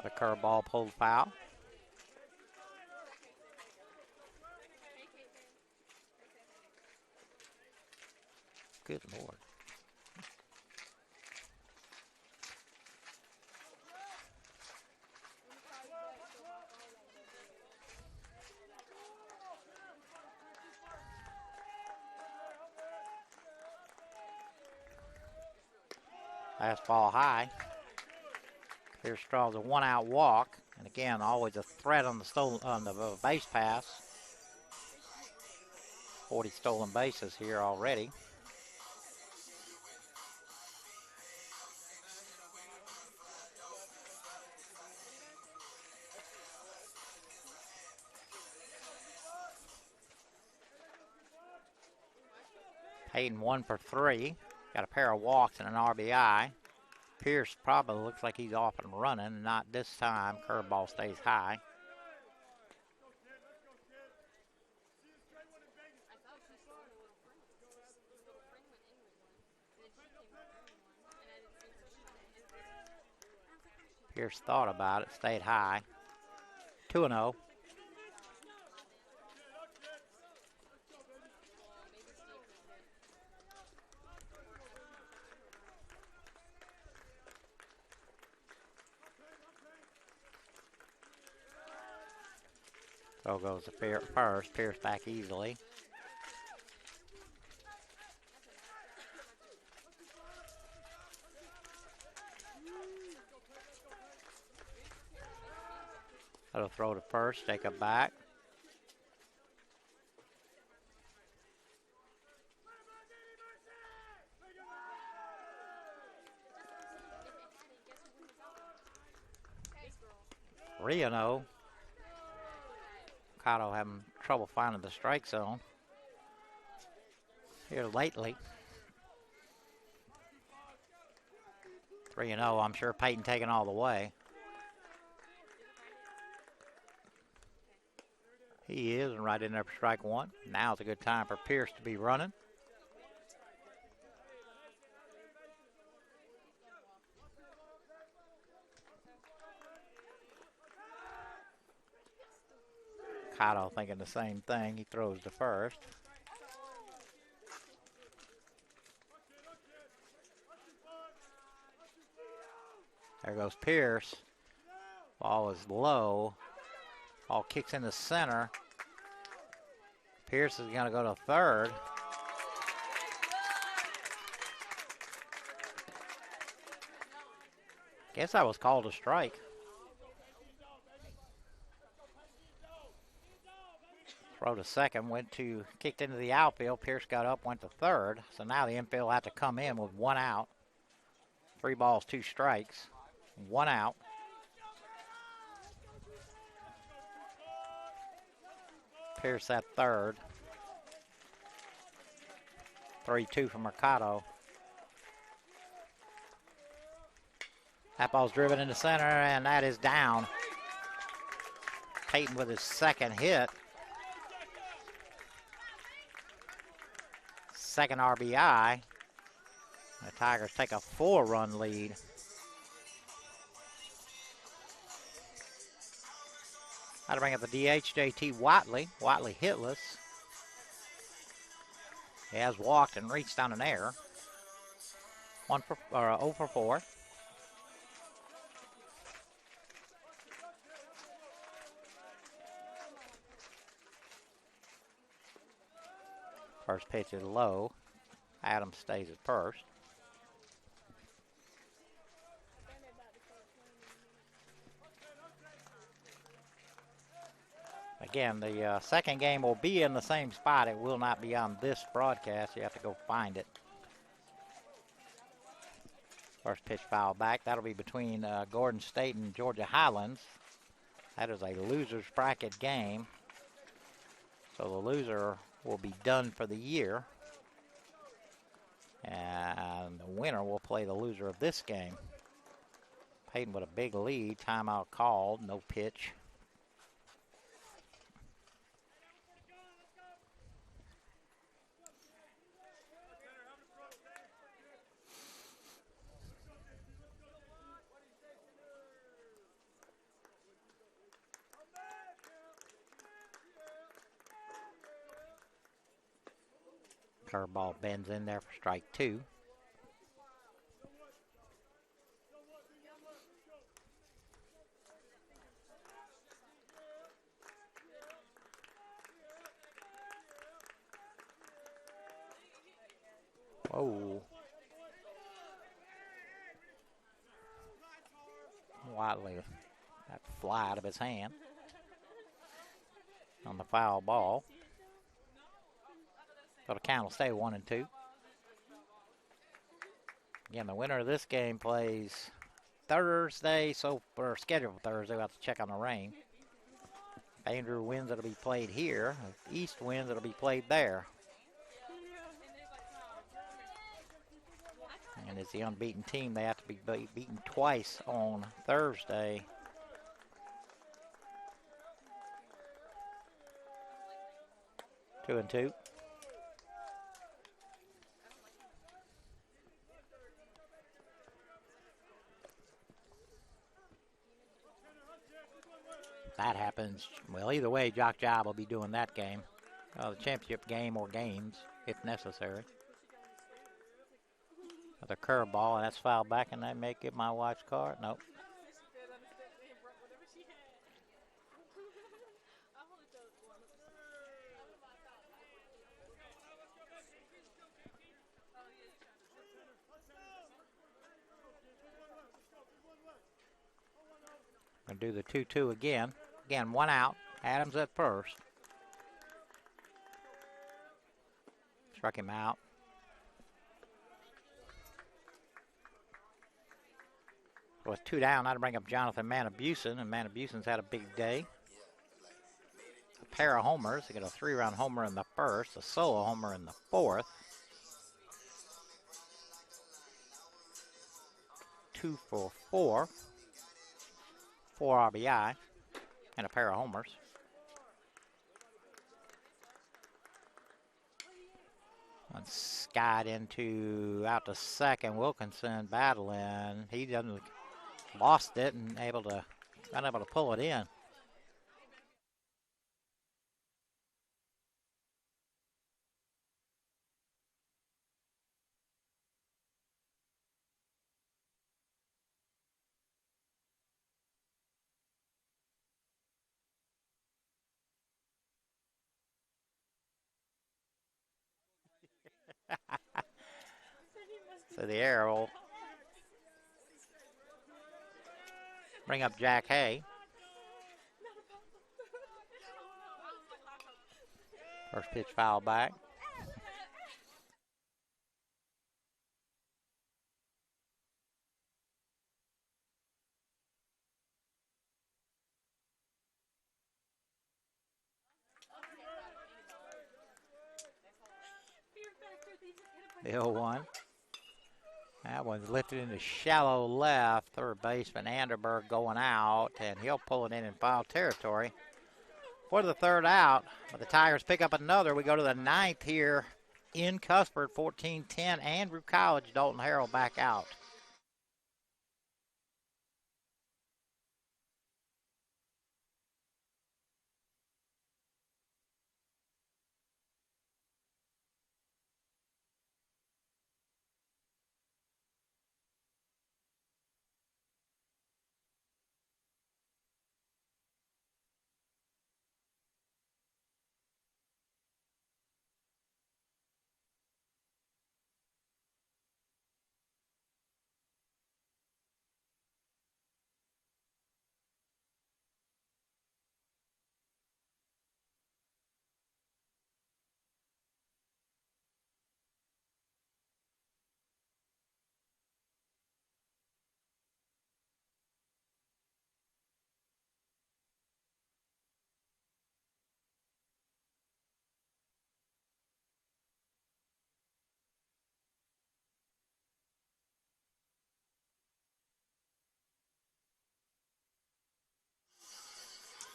A curveball pulled foul. Good Lord. Fastball high. Pierce draws a 1-out walk, and again, always a threat on the base pass. 40 stolen bases here already. Hayden 1 for 3. Got a pair of walks and an RBI. Pierce probably looks like he's off and running. Not this time. Curveball stays high. Pierce thought about it, stayed high. 2-0. Throw goes to first. Pierce back easily. That'll throw to first. Take it back. Riano. Cotto having trouble finding the strike zone here lately. 3-0. I'm sure Peyton taking all the way. He is, and right in there for strike one. Now's a good time for Pierce to be running. Cotto thinking the same thing. He throws to first. There goes Pierce. Ball is low. Ball kicks into center. Pierce is going to go to third. Guess that was called a strike. Throw to second, kicked into the outfield. Pierce got up, went to third. So now the infield will have to come in with one out. 3 balls, 2 strikes, 1 out. Pierce at third. 3-2 from Mercado. That ball's driven into center, and that is down. Peyton with his second hit. Second RBI. The Tigers take a 4-run lead. That'll bring up the DH, JT Watley. Watley hitless. He has walked and reached on an error. 0 for 4. First pitch is low. Adams stays at first. Again, the second game will be in the same spot. It will not be on this broadcast. You have to go find it. First pitch foul back. That'll be between Gordon State and Georgia Highlands. That is a loser's bracket game. So the loser will be done for the year. And the winner will play the loser of this game. Peyton with a big lead. Timeout called. No pitch. Curveball bends in there for strike 2. Oh. Watley, that fly out of his hand on the foul ball. So the count will stay 1-2. Again, the winner of this game plays Thursday, or scheduled for Thursday. We'll have to check on the rain. If Andrew wins, it'll be played here. If East wins, it'll be played there. And it's the unbeaten team. They have to be beaten twice on Thursday. Two and two. That happens. Well, either way, Jock Job will be doing that game. The championship game or games, if necessary. Another curveball, and that's fouled back, and that may get my wife's card. Nope. Gonna do the 2-2 again. Again, one out. Adams at first. Struck him out. With 2 down, I'd bring up Jonathan Manabusen, and Manabusen's had a big day. A pair of homers. He got a 3-run homer in the first, a solo homer in the fourth. 2 for 4. 4 RBI, and a pair of homers. One skied out to second. Wilkinson battling. He doesn't lost it and unable to pull it in. So the air will bring up Jack Hay. First pitch foul back. The 0-1. That one's lifted into shallow left. Third baseman Anderberg going out, and he'll pull it in foul territory for the third out. But the Tigers pick up another. We go to the ninth here in Cuthbert, 14-10. Andrew College, Dalton Harrell back out.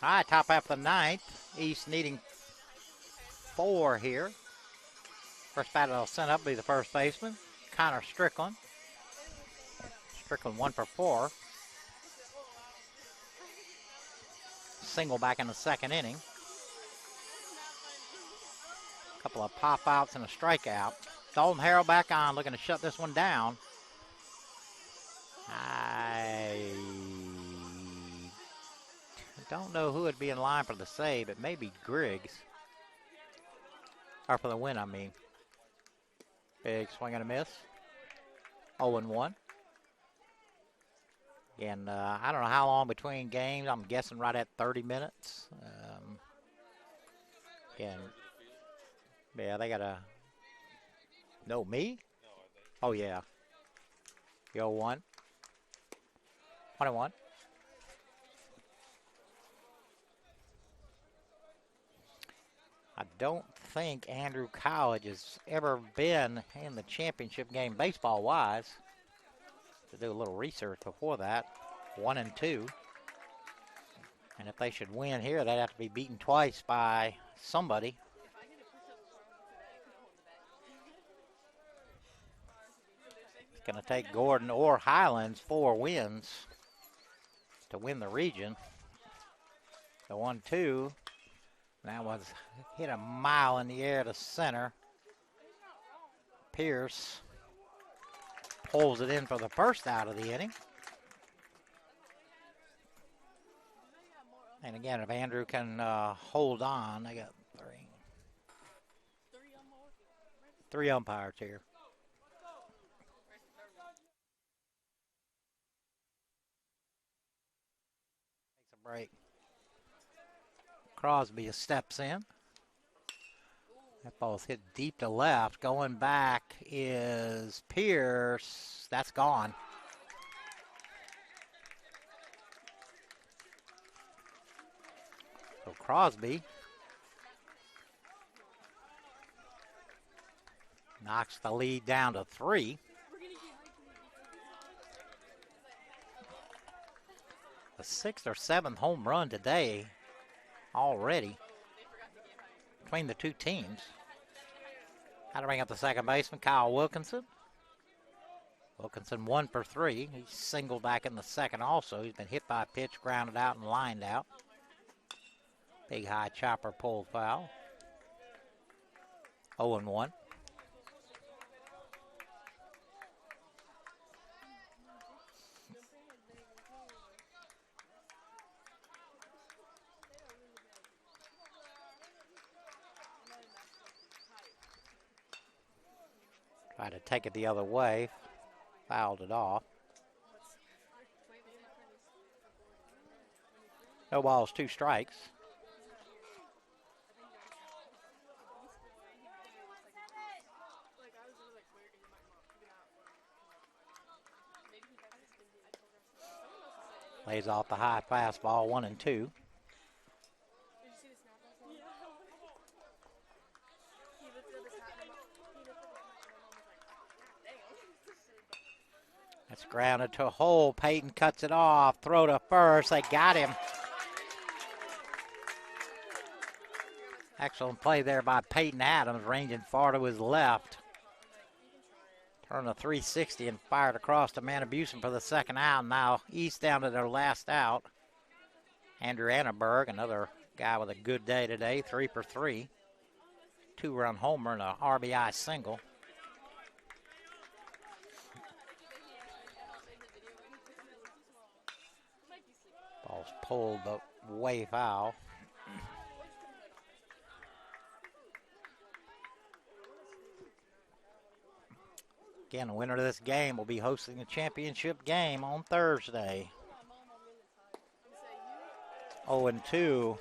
All right, top half of the ninth. East needing 4 here. First batter they'll send up will be the first baseman, Connor Strickland. Strickland 1 for 4. Single back in the second inning. A couple of pop outs and a strikeout. Dalton Harrell back on, looking to shut this one down. I don't know who would be in line for the save. It may be Griggs. Or for the win, I mean. Big swing and a miss. 0-1. And I don't know how long between games. I'm guessing right at 30 minutes. And yeah, they got a. No, me? Oh, yeah. The 0-1. 21. I don't think Andrew College has ever been in the championship game baseball-wise. To do a little research before that. 1-2. And if they should win here, they'd have to be beaten twice by somebody. It's going to take Gordon or Highlands 4 wins to win the region. The 1-2. That was hit a mile in the air to center. Pierce pulls it in for the first out of the inning. And again, if Andrew can hold on, they got 3 umpires here. break. Crosby steps in. That ball's hit deep to left. Going back is Pierce. That's gone. So Crosby knocks the lead down to 3. The 6th or 7th home run today already between the two teams. How to bring up the second baseman, Kyle Wilkinson. Wilkinson 1 for 3. He's singled back in the second also. He's been hit by a pitch, grounded out, and lined out. Big high chopper pulled foul. 0-1. Tried to take it the other way. Fouled it off. No balls, 2 strikes. Lays off the high fastball, 1-2. That's grounded to a hole. Peyton cuts it off. Throw to first. They got him. Excellent play there by Peyton Adams, ranging far to his left. Turned a 360 and fired across to Manabusen for the second out. Now East down to their last out. Andrew Annenberg, another guy with a good day today, 3 for 3. 2-run homer and a RBI single. Ball's pulled but way foul. Again, the winner of this game will be hosting the championship game on Thursday. 0-2.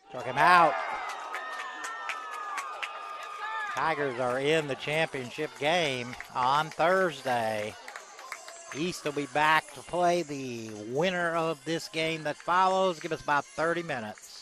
Struck him out. Tigers are in the championship game on Thursday. East will be back to play the winner of this game that follows. Give us about 30 minutes.